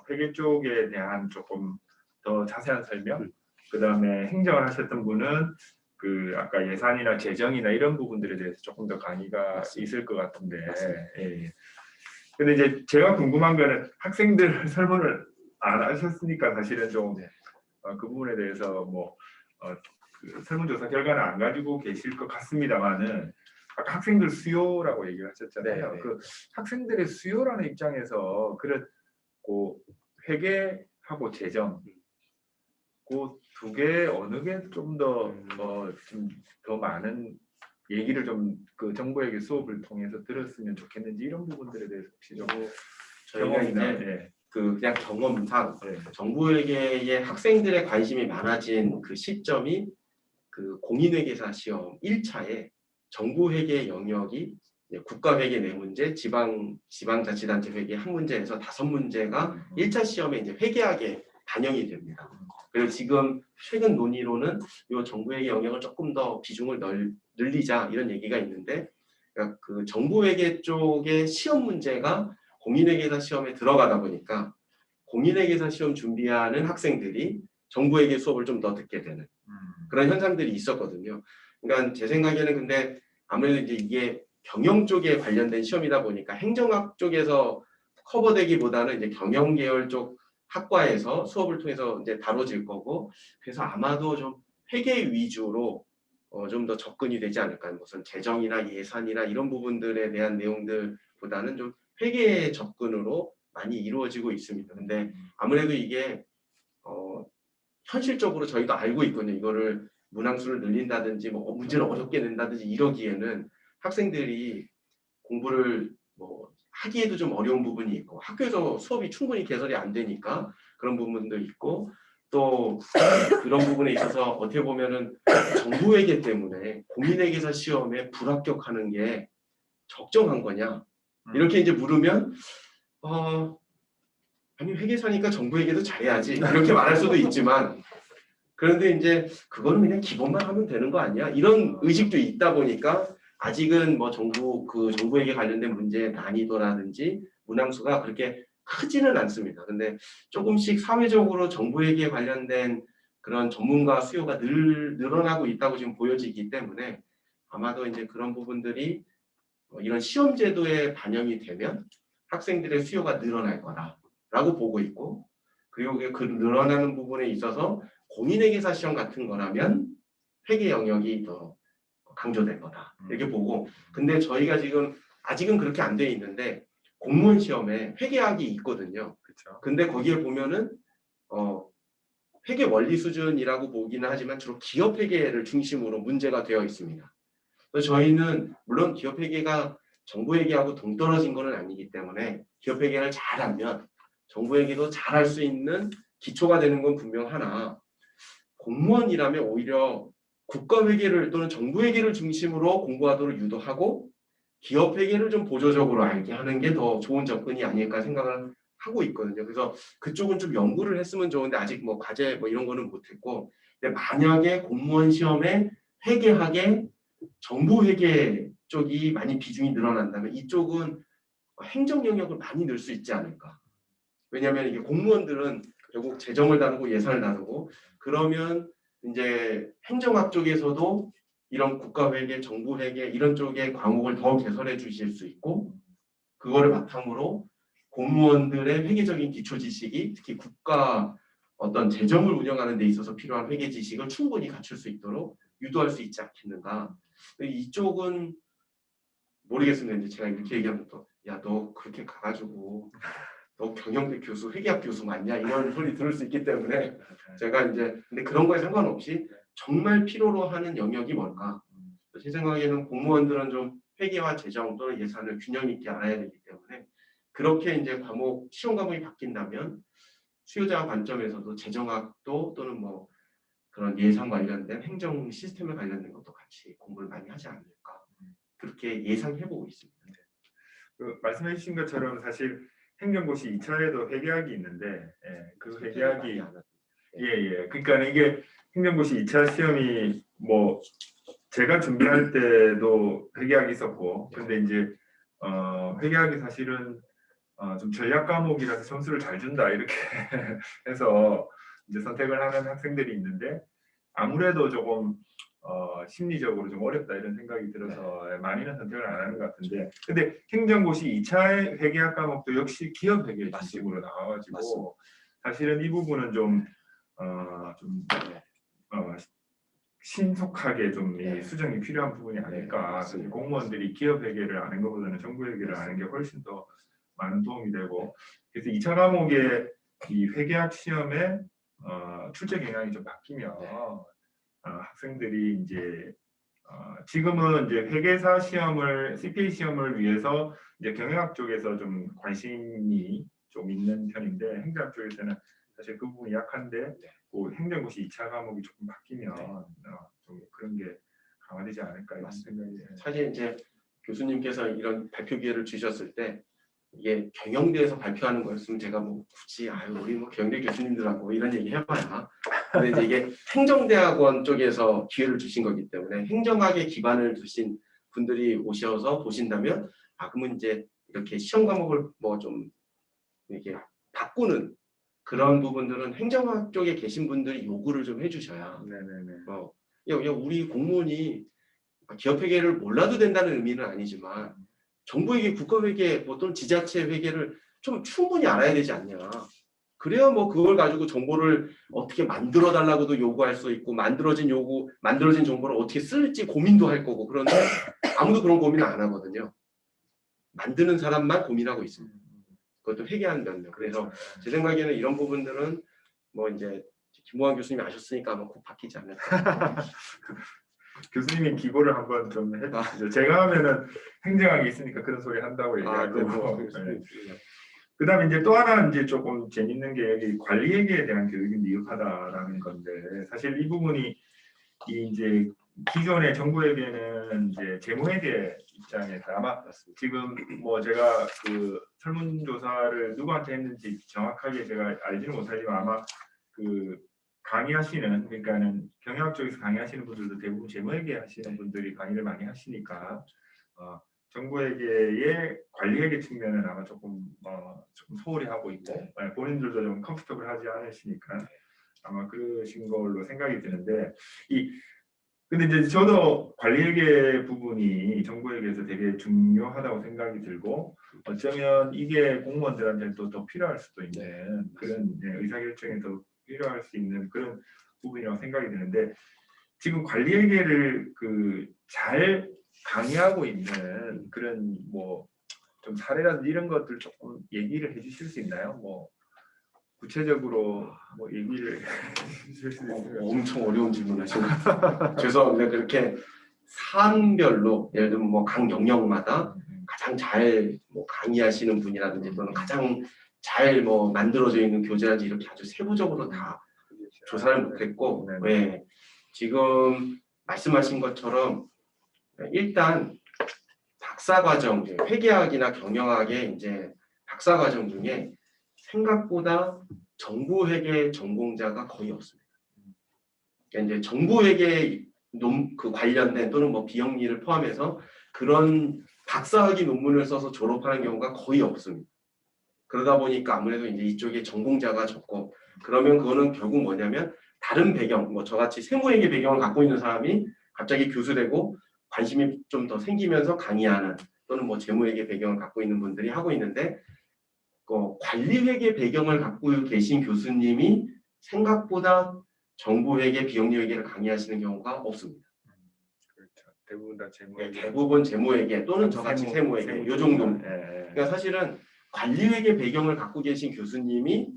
회계 쪽에 대한 조금 더 자세한 설명, 그 다음에 행정을 하셨던 분은 그 아까 예산이나 재정이나 이런 부분들에 대해서 조금 더 강의가 있을 것 같은데. 예. 근데 이제 제가 궁금한 거는 학생들 설문을 안 하셨으니까 사실은 좀 그 부분에 대해서 뭐 그 설문조사 결과는 안 가지고 계실 것 같습니다만은 아까 학생들 수요라고 얘기를 하셨잖아요. 네, 네. 그 학생들의 수요라는 입장에서 그렇고 회계하고 재정 그 두 개 어느 게 좀 더 많은 얘기를 좀 그 정부에게 수업을 통해서 들었으면 좋겠는지 이런 부분들에 대해서 혹시 좀 저희가 경험이나 이제 그냥 경험상 네. 정부회계에 학생들의 관심이 많아진 그 시점이 그 공인회계사 시험 1차에 정부회계 영역이 국가회계 4문제, 지방자치단체 회계 1문제에서 5문제가 1차 시험에 이제 회계학에 반영이 됩니다. 그리고 지금 최근 논의로는 이 정부회계 영역을 조금 더 비중을 늘리자 이런 얘기가 있는데 그러니까 그 정부회계 쪽의 시험 문제가 공인회계사 시험에 들어가다 보니까 공인회계사 시험 준비하는 학생들이 정부회계 수업을 좀 더 듣게 되는 그런 현상들이 있었거든요. 그러니까 제 생각에는 근데 아무래도 이제 이게 경영 쪽에 관련된 시험이다 보니까 행정학 쪽에서 커버되기보다는 이제 경영 계열 쪽 학과에서 수업을 통해서 이제 다뤄질 거고 그래서 아마도 좀 회계 위주로 좀 더 접근이 되지 않을까. 무슨 재정이나 예산이나 이런 부분들에 대한 내용들보다는 좀 회계 접근으로 많이 이루어지고 있습니다. 근데 아무래도 이게 현실적으로 저희도 알고 있거든요. 이거를 문항수를 늘린다든지 뭐 문제를 어렵게 낸다든지 이러기에는 학생들이 공부를 뭐 하기에도 좀 어려운 부분이 있고 학교에서 수업이 충분히 개설이 안 되니까 그런 부분도 있고 또 그런 부분에 있어서 어떻게 보면은 정부회계 때문에 공인회계사 시험에 불합격하는 게 적정한 거냐 이렇게 이제 물으면 아니 회계사니까 정부회계도 잘해야지 이렇게 말할 수도 있지만 그런데 이제 그거는 그냥 기본만 하면 되는 거 아니야? 이런 의식도 있다 보니까 아직은 뭐 정부에게 관련된 문제의 난이도라든지 문항수가 그렇게 크지는 않습니다. 근데 조금씩 사회적으로 정부에게 관련된 그런 전문가 수요가 늘어나고 있다고 지금 보여지기 때문에 아마도 이제 그런 부분들이 이런 시험 제도에 반영이 되면 학생들의 수요가 늘어날 거다라고 보고 있고 그리고 그 늘어나는 부분에 있어서 공인회계사 시험 같은 거라면 회계 영역이 더 강조될 거다 이렇게 보고 근데 저희가 지금 아직은 그렇게 안 돼 있는데 공무원 시험에 회계학이 있거든요. 그렇죠. 근데 거기에 보면은 회계 원리 수준이라고 보기는 하지만 주로 기업 회계를 중심으로 문제가 되어 있습니다. 그래서 저희는 물론 기업 회계가 정부 회계하고 동떨어진 것은 아니기 때문에 기업 회계를 잘하면 정부 회계도 잘할 수 있는 기초가 되는 건 분명하나 공무원이라면 오히려 국가회계를 또는 정부회계를 중심으로 공부하도록 유도하고 기업회계를 좀 보조적으로 알게 하는 게 더 좋은 접근이 아닐까 생각을 하고 있거든요. 그래서 그쪽은 좀 연구를 했으면 좋은데 아직 뭐 과제 뭐 이런 거는 못했고 근데 만약에 공무원 시험에 회계학에 정부회계 쪽이 많이 비중이 늘어난다면 이쪽은 행정 영역을 많이 넣을 수 있지 않을까. 왜냐하면 이게 공무원들은 결국 재정을 다루고 예산을 다루고 그러면 이제 행정학 쪽에서도 이런 국가회계, 정부회계 이런 쪽의 과목을 더 개설해 주실 수 있고 그거를 바탕으로 공무원들의 회계적인 기초 지식이 특히 국가 어떤 재정을 운영하는 데 있어서 필요한 회계 지식을 충분히 갖출 수 있도록 유도할 수 있지 않겠는가. 이쪽은 모르겠습니다. 이제 제가 이렇게 얘기하면 또 야 너 그렇게 가가지고 너 경영대 교수, 회계학 교수 맞냐 이런 소리 들을 수 있기 때문에 제가 이제 근데 그런 거에 상관없이 정말 필요로 하는 영역이 뭘까? 제 생각에는 공무원들은 좀 회계와 재정 또는 예산을 균형 있게 알아야 되기 때문에 그렇게 이제 과목 시험 과목이 바뀐다면 수요자 관점에서도 재정학도 또는 뭐 그런 예산 관련된 행정 시스템에 관련된 것도 같이 공부를 많이 하지 않을까 그렇게 예상해보고 있습니다. 그 말씀해 주신 것처럼 사실 행정고시 2차에도 회계학이 있는데 그 회계학이 그러니까 이게 행정고시 2차 시험이 뭐 제가 준비할 때도 회계학이 있었고 근데 이제 회계학이 사실은 좀 전략 과목이라서 점수를 잘 준다 이렇게 해서 이제 선택을 하는 학생들이 있는데 아무래도 조금 심리적으로 좀 어렵다 이런 생각이 들어서 많이는 선택을 안 하는 것 같은데 근데 행정고시 2차의 회계학 과목도 역시 기업 회계 중심으로 나와가지고 사실은 이 부분은 좀 신속하게 좀 이 수정이 필요한 부분이 아닐까. 공무원들이 기업 회계를 아는 것보다는 정부 회계를 아는 게 훨씬 더 많은 도움이 되고 그래서 2차 과목의 이 회계학 시험에 출제 경향이 좀 바뀌면 학생들이 이제 지금은 이제 회계사 시험을 CPA 시험을 위해서 이제 경영학 쪽에서 좀 관심이 좀 있는 편인데 행정학 쪽에서는 사실 그 부분이 약한데 그 행정고시 2차 과목이 조금 바뀌면 좀 그런 게 강화되지 않을까 이런 생각이. 사실 이제 교수님께서 이런 발표 기회를 주셨을 때 이게 경영대에서 발표하는 거였으면 제가 뭐 굳이 우리 뭐 경영대 교수님들하고 이런 얘기 해봐야 근데 이제 이게 행정대학원 쪽에서 기회를 주신 거기 때문에 행정학에 기반을 두신 분들이 오셔서 보신다면 그러면 이제 이렇게 시험 과목을 뭐 좀 이렇게 바꾸는 그런 부분들은 행정학 쪽에 계신 분들이 요구를 좀 해주셔야 우리 공무원이 기업회계를 몰라도 된다는 의미는 아니지만 정부회계, 국가회계, 뭐 또는 지자체 회계를 좀 충분히 알아야 되지 않냐. 그래야 뭐 그걸 가지고 정보를 어떻게 만들어 달라고도 요구할 수 있고 만들어진 정보를 어떻게 쓸지 고민도 할 거고 그런데 아무도 그런 고민을 안 하거든요. 만드는 사람만 고민하고 있습니다. 그것도 회계하는 면면. 그래서 제 생각에는 이런 부분들은 뭐 이제 김보환 교수님이 아셨으니까 아마 꼭 바뀌지 않을까. 교수님이 기고를 한번 좀 해주시죠. 제가 하면은 행정학이 있으니까 그런 소리 한다고 얘기할 거고. 그다음에 이제 또 하나 이제 조금 재밌는 게 여기 관리회계에 대한 교육이 미흡하다라는 건데 사실 이 부분이 이제 기존의 정부회계는 이제 재무회계 입장에서 아마 지금 뭐 제가 그 설문조사를 누구한테 했는지 정확하게 제가 알지는 못하지만 아마 그 강의하시는 그러니까는 경영학 쪽에서 강의하시는 분들도 대부분 재무회계 하시는 분들이 강의를 많이 하시니까 정부회계의 관리회계 측면은 아마 조금 소홀히 하고 있고 본인들도 좀 컴포터블하지 않으시니까 아마 그러신 걸로 생각이 드는데 근데 이제 저도 관리회계 부분이 정부회계에서 되게 중요하다고 생각이 들고 어쩌면 이게 공무원들한테 또 더 필요할 수도 있는 그런 의사결정에 더 필요할 수 있는 그런 부분이라고 생각이 드는데 지금 관리회계를 잘 강의하고 있는 그런 뭐 좀 사례라든지 이런 것들 조금 얘기를 해주실 수 있나요? 뭐 구체적으로 뭐 얘기를 해주실 수 있나요? 엄청 어려운 질문하시네요. 죄송합니다. 그렇게 사안별로 예를 들면 뭐 각 영역마다 가장 잘 뭐 강의하시는 분이라든지 또는 가장 잘 뭐 만들어져 있는 교재라든지 이렇게 아주 세부적으로 다 조사를 못했고 지금 말씀하신 것처럼 일단 박사과정 회계학이나 경영학의 이제 박사과정 중에 생각보다 정부회계 전공자가 거의 없습니다. 그러니까 이제 정부회계 그 관련된 또는 뭐 비영리를 포함해서 그런 박사학위 논문을 써서 졸업하는 경우가 거의 없습니다. 그러다 보니까 아무래도 이제 이쪽에 전공자가 적고 그러면 그거는 결국 뭐냐면 다른 배경, 뭐 저같이 세무회계 배경을 갖고 있는 사람이 갑자기 교수되고 관심이 좀 더 생기면서 강의하는 또는 뭐 재무회계 배경을 갖고 있는 분들이 하고 있는데 관리회계 배경을 갖고 계신 교수님이 생각보다 정보회계, 비영리회계를 강의하시는 경우가 없습니다. 그렇죠. 대부분 다 재무. 대부분 재무회계 또는 저같이 세무회계 요 정도. 그러니까 사실은 관리회계 배경을 갖고 계신 교수님이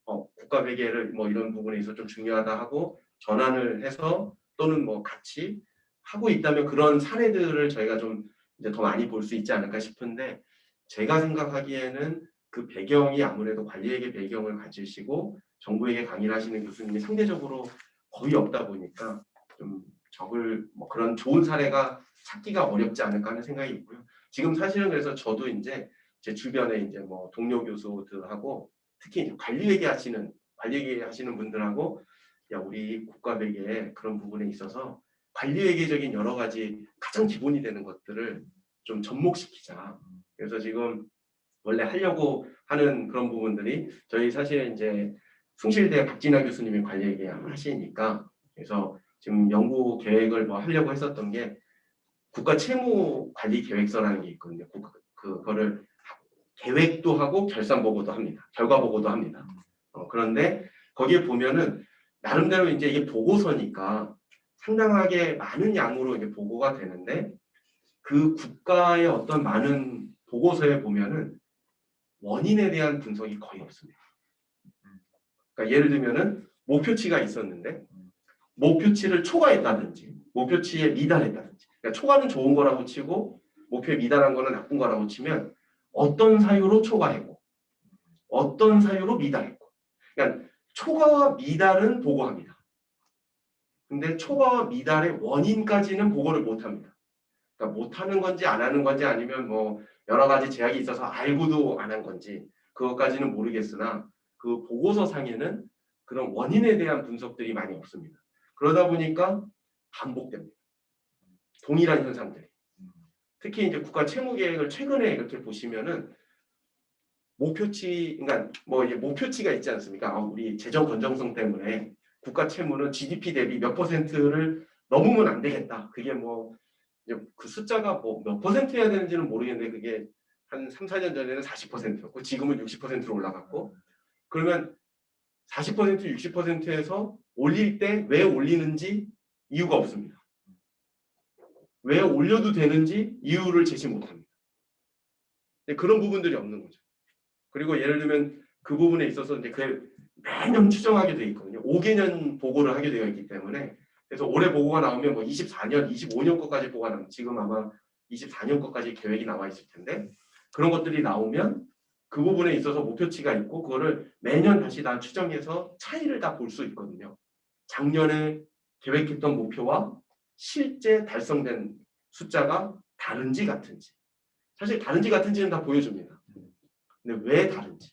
국가회계를 뭐 이런 부분에서 좀 중요하다 하고 전환을 해서 또는 뭐 같이 하고 있다면 그런 사례들을 저희가 좀 이제 더 많이 볼 수 있지 않을까 싶은데 제가 생각하기에는 그 배경이 아무래도 관리회계 배경을 가지시고 정보회계 강의를 하시는 교수님이 상대적으로 거의 없다 보니까 좀 적을 뭐 그런 좋은 사례가 찾기가 어렵지 않을까 하는 생각이 있고요. 지금 사실은 그래서 저도 이제 제 주변에 이제 뭐 동료 교수들하고 특히 이제 관리회계 하시는 분들하고 야 우리 국가회계 그런 부분에 있어서 관리회계적인 여러 가지 가장 기본이 되는 것들을 좀 접목시키자. 그래서 지금 원래 하려고 하는 그런 부분들이 저희 사실 이제 숭실대 박진아 교수님이 관리회계 하시니까 그래서 지금 연구 계획을 뭐 하려고 했었던 게 국가채무관리계획서라는 게 있거든요. 그거를 계획도 하고 결산 보고도 합니다. 결과 보고도 합니다. 그런데 거기에 보면은 나름대로 이제 이게 보고서니까 상당하게 많은 양으로 이게 보고가 되는데 그 국가의 어떤 많은 보고서에 보면은 원인에 대한 분석이 거의 없습니다. 그러니까 예를 들면은 목표치가 있었는데 목표치를 초과했다든지 목표치에 미달했다든지 그러니까 초과는 좋은 거라고 치고 목표에 미달한 거는 나쁜 거라고 치면 어떤 사유로 초과했고 어떤 사유로 미달했고 그러니까 초과와 미달은 보고합니다. 근데 초과와 미달의 원인까지는 보고를 못합니다. 그러니까 못하는 건지 안 하는 건지 아니면 뭐 여러 가지 제약이 있어서 알고도 안 한 건지 그것까지는 모르겠으나 그 보고서 상에는 그런 원인에 대한 분석들이 많이 없습니다. 그러다 보니까 반복됩니다. 동일한 현상들이. 특히 이제 국가 채무 계획을 최근에 이렇게 보시면은 목표치, 그러니까 뭐 이제 목표치가 있지 않습니까? 우리 재정 건전성 때문에 국가 채무는 GDP 대비 몇 %를 넘으면 안 되겠다. 그게 뭐 이제 그 숫자가 뭐 몇 % 해야 되는지는 모르겠는데 그게 한 3, 4년 전에는 40%였고 지금은 60%로 올라갔고 그러면 40%, 60%에서 올릴 때 왜 올리는지 이유가 없습니다. 왜 올려도 되는지 이유를 제시 못합니다. 그런 부분들이 없는 거죠. 그리고 예를 들면 그 부분에 있어서 이제 그 매년 추정하게 돼 있거든요. 5개년 보고를 하게 되어 있기 때문에 그래서 올해 보고가 나오면 뭐 24년, 25년 거까지 보고가 나면 지금 아마 24년 거까지 계획이 나와 있을 텐데 그런 것들이 나오면 그 부분에 있어서 목표치가 있고 그거를 매년 다시 다 추정해서 차이를 다 볼 수 있거든요. 작년에 계획했던 목표와 실제 달성된 숫자가 다른지 같은지 사실 다른지 같은지는 다 보여줍니다. 근데 왜 다른지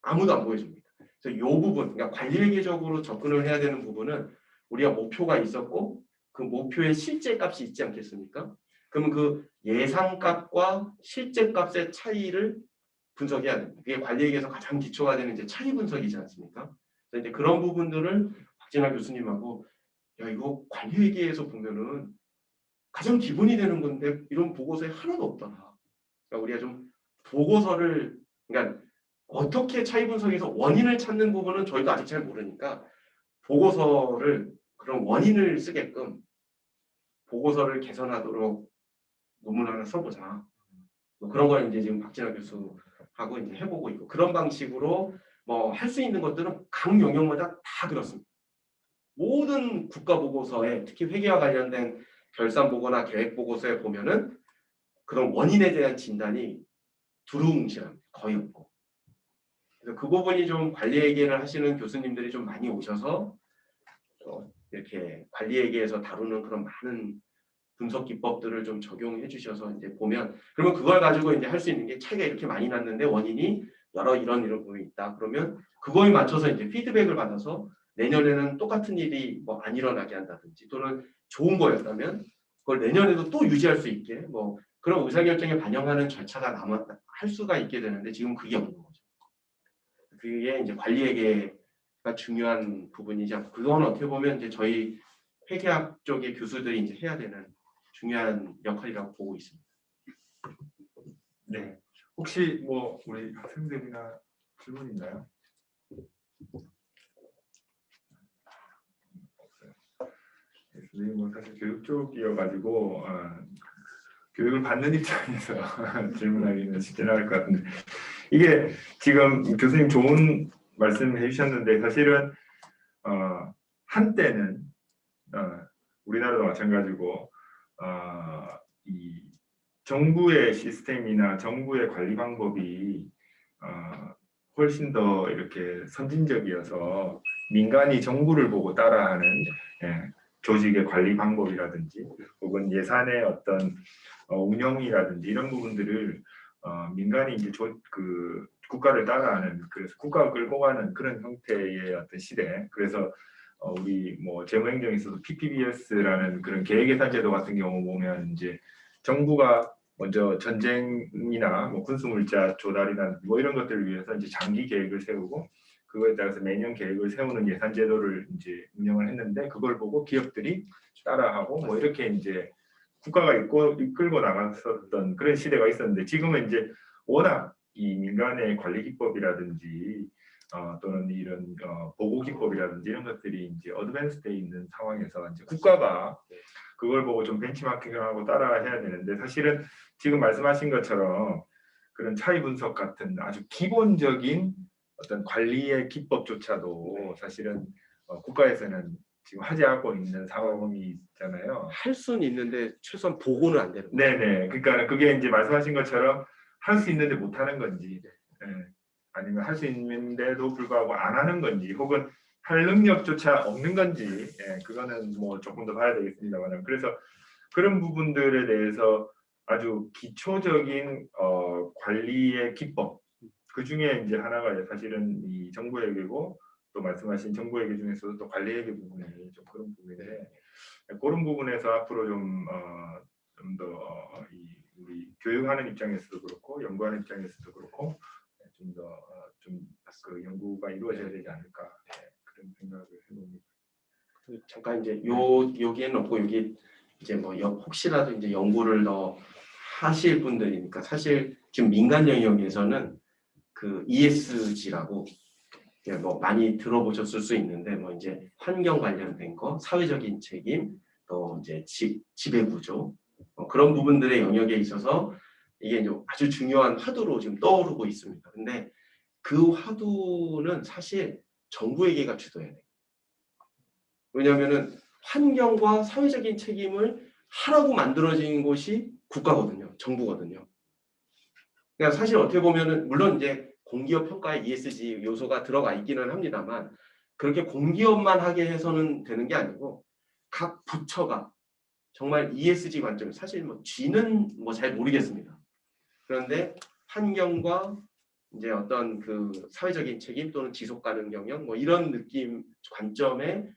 아무도 안 보여줍니다. 그래서 이 부분, 그러니까 관리회계적으로 접근을 해야 되는 부분은 우리가 목표가 있었고 그 목표의 실제 값이 있지 않겠습니까? 그러면 그 예상값과 실제 값의 차이를 분석해야 됩니다. 그게 관리회계에서 가장 기초가 되는 이제 차이 분석이지 않습니까? 그래서 이제 그런 부분들을 박진아 교수님하고 야 이거 관리회계에서 보면은 가장 기본이 되는 건데 이런 보고서에 하나도 없더라. 그러니까 우리가 좀 보고서를 그러니까 어떻게 차이 분석에서 원인을 찾는 부분은 저희도 아직 잘 모르니까 보고서를 그런 원인을 쓰게끔 보고서를 개선하도록 논문 하나 써보자. 뭐 그런 걸 이제 지금 박진아 교수하고 이제 해보고 있고 그런 방식으로 뭐 할 수 있는 것들은 각 영역마다 다 그렇습니다. 모든 국가 보고서에 특히 회계와 관련된 결산 보고나 계획 보고서에 보면은 그런 원인에 대한 진단이 두루뭉실합니다. 거의 없고. 그래서 그 부분이 좀 관리회계를 하시는 교수님들이 좀 많이 오셔서 이렇게 관리회계에서 다루는 그런 많은 분석 기법들을 좀 적용해 주셔서 이제 보면 그러면 그걸 가지고 이제 할 수 있는 게 차이가 이렇게 많이 났는데 원인이 이런 부분이 있다. 그러면 그거에 맞춰서 이제 피드백을 받아서 내년에는 똑같은 일이 뭐 안 일어나게 한다든지 또는 좋은 거였다면 그걸 내년에도 또 유지할 수 있게 뭐 그런 의사결정에 반영하는 절차가 할 수가 있게 되는데 지금 그게 없는 거죠. 그게 이제 관리회계 중요한 부분이지 않고 그건 어떻게 보면 이제 저희 회계학 쪽의 교수들이 이제 해야 되는 중요한 역할이라고 보고 있습니다. 네. 혹시 뭐 우리 학생들이나 질문 있나요? 없어요. 선생님은 사실 교육 쪽이어가지고 교육을 받는 입장에서 질문하기는 쉽지 않을 것 같은데 이게 지금 교수님 좋은 말씀 해주셨는데 사실은 한때는 우리나라도 마찬가지고 이 정부의 시스템이나 정부의 관리 방법이 훨씬 더 이렇게 선진적이어서 민간이 정부를 보고 따라하는 조직의 관리 방법이라든지 혹은 예산의 어떤 운영이라든지 이런 부분들을 민간이 이제 그 국가를 따라하는 그래서 국가가 끌고 가는 그런 형태의 어떤 시대. 그래서 우리 뭐 재무행정에 있어서 PPBS라는 그런 계획예산제도 같은 경우 보면 이제 정부가 먼저 전쟁이나 뭐 군수물자 조달이나 뭐 이런 것들을 위해서 이제 장기 계획을 세우고 그거에 따라서 매년 계획을 세우는 예산제도를 이제 운영을 했는데 그걸 보고 기업들이 따라하고 뭐 이렇게 이제 국가가 이끌고 나갔었던 그런 시대가 있었는데 지금은 이제 워낙 이 민간의 관리 기법이라든지 또는 이런 보고 기법이라든지 이런 것들이 이제 어드밴스돼 있는 상황에서 이제 국가가 그걸 보고 좀 벤치마킹하고 따라해야 되는데 사실은 지금 말씀하신 것처럼 그런 차이 분석 같은 아주 기본적인 어떤 관리의 기법조차도 사실은 국가에서는 지금 하지 않고 있는 상황이 있잖아요. 할 수는 있는데 최소한 보고는 안 되는 거예요. 네네. 그러니까 그게 이제 말씀하신 것처럼 할 수 있는데 못 하는 건지, 아니면 할 수 있는데도 불구하고 안 하는 건지, 혹은 할 능력조차 없는 건지, 그거는 뭐 조금 더 봐야 되겠습니다만, 그래서 그런 부분들에 대해서 아주 기초적인 관리의 기법, 그 중에 이제 하나가 사실은 이 정부회계고 또 말씀하신 정부회계 중에서도 또 관리회계 부분이 좀 그런 부분인데 그런 부분에서 앞으로 좀 더 우리 교육하는 입장에서도 그렇고 연구하는 입장에서도 그렇고 좀 더 좀 그 연구가 이루어져야 되지 않을까 그런 생각을 해봅니다. 잠깐 이제 여기에는 없고 여기 이제 뭐 혹시라도 이제 연구를 더 하실 분들이니까 사실 지금 민간 영역에서는 그 ESG라고 뭐 많이 들어보셨을 수 있는데 뭐 이제 환경 관련된 거, 사회적인 책임, 또 이제 지배 구조 그런 부분들의 영역에 있어서 이게 이제 아주 중요한 화두로 지금 떠오르고 있습니다. 근데 그 화두는 사실 정부에게가 주도해야 돼요. 왜냐하면은 환경과 사회적인 책임을 하라고 만들어진 곳이 국가거든요, 정부거든요. 그러니까 사실 어떻게 보면은 물론 이제 공기업 평가에 ESG 요소가 들어가 있기는 합니다만 그렇게 공기업만 하게 해서는 되는 게 아니고 각 부처가 정말 ESG 관점 사실 뭐 G는 뭐 잘 모르겠습니다. 그런데 환경과 이제 어떤 그 사회적인 책임 또는 지속 가능 경영 뭐 이런 느낌 관점의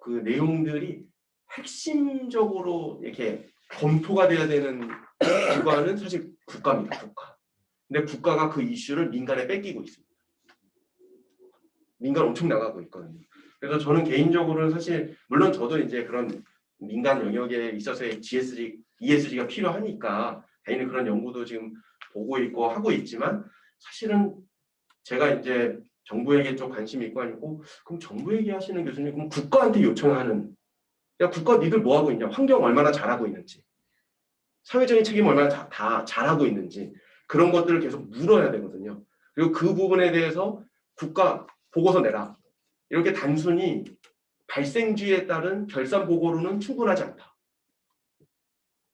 그 내용들이 핵심적으로 이렇게 검토가 돼야 되는 기관은 사실 국가입니다. 국가. 근데 국가가 그 이슈를 민간에 뺏기고 있습니다. 민간 엄청 나가고 있거든요. 그래서 저는 개인적으로는 사실 물론 저도 이제 그런 민간 영역에 있어서의 ESG가 필요하니까 당연히 그런 연구도 지금 보고 있고 하고 있지만 사실은 제가 이제 정부에게 좀 관심이 있고 아니고 그럼 정부에게 하시는 교수님 그럼 국가한테 요청하는 야 국가 니들 뭐 하고 있냐 환경 얼마나 잘하고 있는지 사회적인 책임 얼마나 다 잘하고 있는지 그런 것들을 계속 물어야 되거든요. 그리고 그 부분에 대해서 국가 보고서 내라. 이렇게 단순히 발생지에 따른 결산 보고로는 충분하지 않다.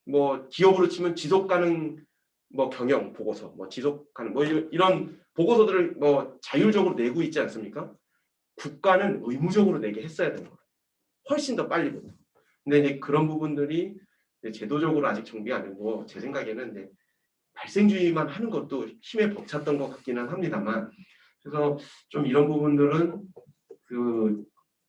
뭐 기업으로 치면 지속 가능 뭐 경영 보고서, 뭐 지속 가능 뭐 이런 보고서들을 뭐 자율적으로 내고 있지 않습니까? 국가는 의무적으로 내게 했어야 되는 거예요. 훨씬 더 빨리부터. 근데 이제 그런 부분들이 제도적으로 아직 정비가 안 되고 제 생각에는 이제 발생주의만 하는 것도 힘에 벅찼던 것 같기는 합니다만 그래서 좀 이런 부분들은 그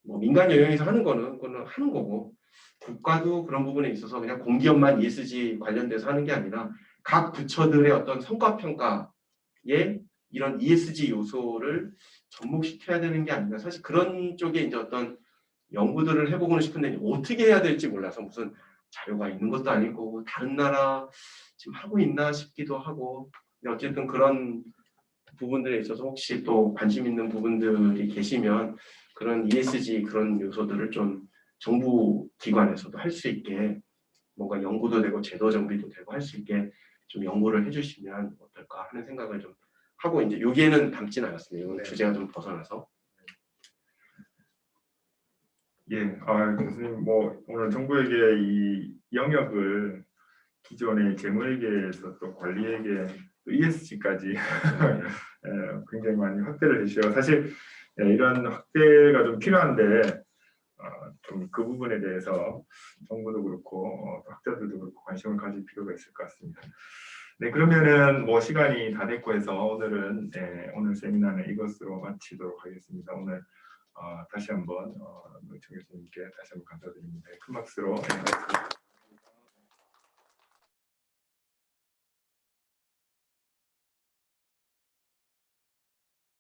뭐 민간 영역에서 하는 거는 그거는 하는 거고 국가도 그런 부분에 있어서 그냥 공기업만 ESG 관련돼서 하는 게 아니라 각 부처들의 어떤 성과 평가에 이런 ESG 요소를 접목시켜야 되는 게 아닌가. 사실 그런 쪽에 이제 어떤 연구들을 해보고는 싶은데 어떻게 해야 될지 몰라서 무슨 자료가 있는 것도 아니고 다른 나라 지금 하고 있나 싶기도 하고 근데 어쨌든 그런 부분들에 있어서 혹시 또 관심 있는 부분들이 계시면 그런 ESG 그런 요소들을 좀 정부 기관에서도 할 수 있게 뭔가 연구도 되고 제도 정비도 되고 할 수 있게 좀 연구를 해주시면 어떨까 하는 생각을 좀 하고 이제 여기에는 담진 않았습니다. 오늘 주제가 좀 벗어나서. 예, 교수님 뭐 오늘 정부에게 이 영역을 기존의 재무회계에서 또 관리회계 또 ESG까지 굉장히 많이 확대를 해주셔서 사실 이런 확대가 좀 필요한데 좀 그 부분에 대해서 정부도 그렇고 학자들도 그렇고 관심을 가질 필요가 있을 것 같습니다. 네, 그러면은 뭐 시간이 다 됐고 해서 오늘은 오늘 세미나는 이것으로 마치도록 하겠습니다. 오늘 다시 한번 정 교수님께 다시 한번 감사드립니다. 큰 박수로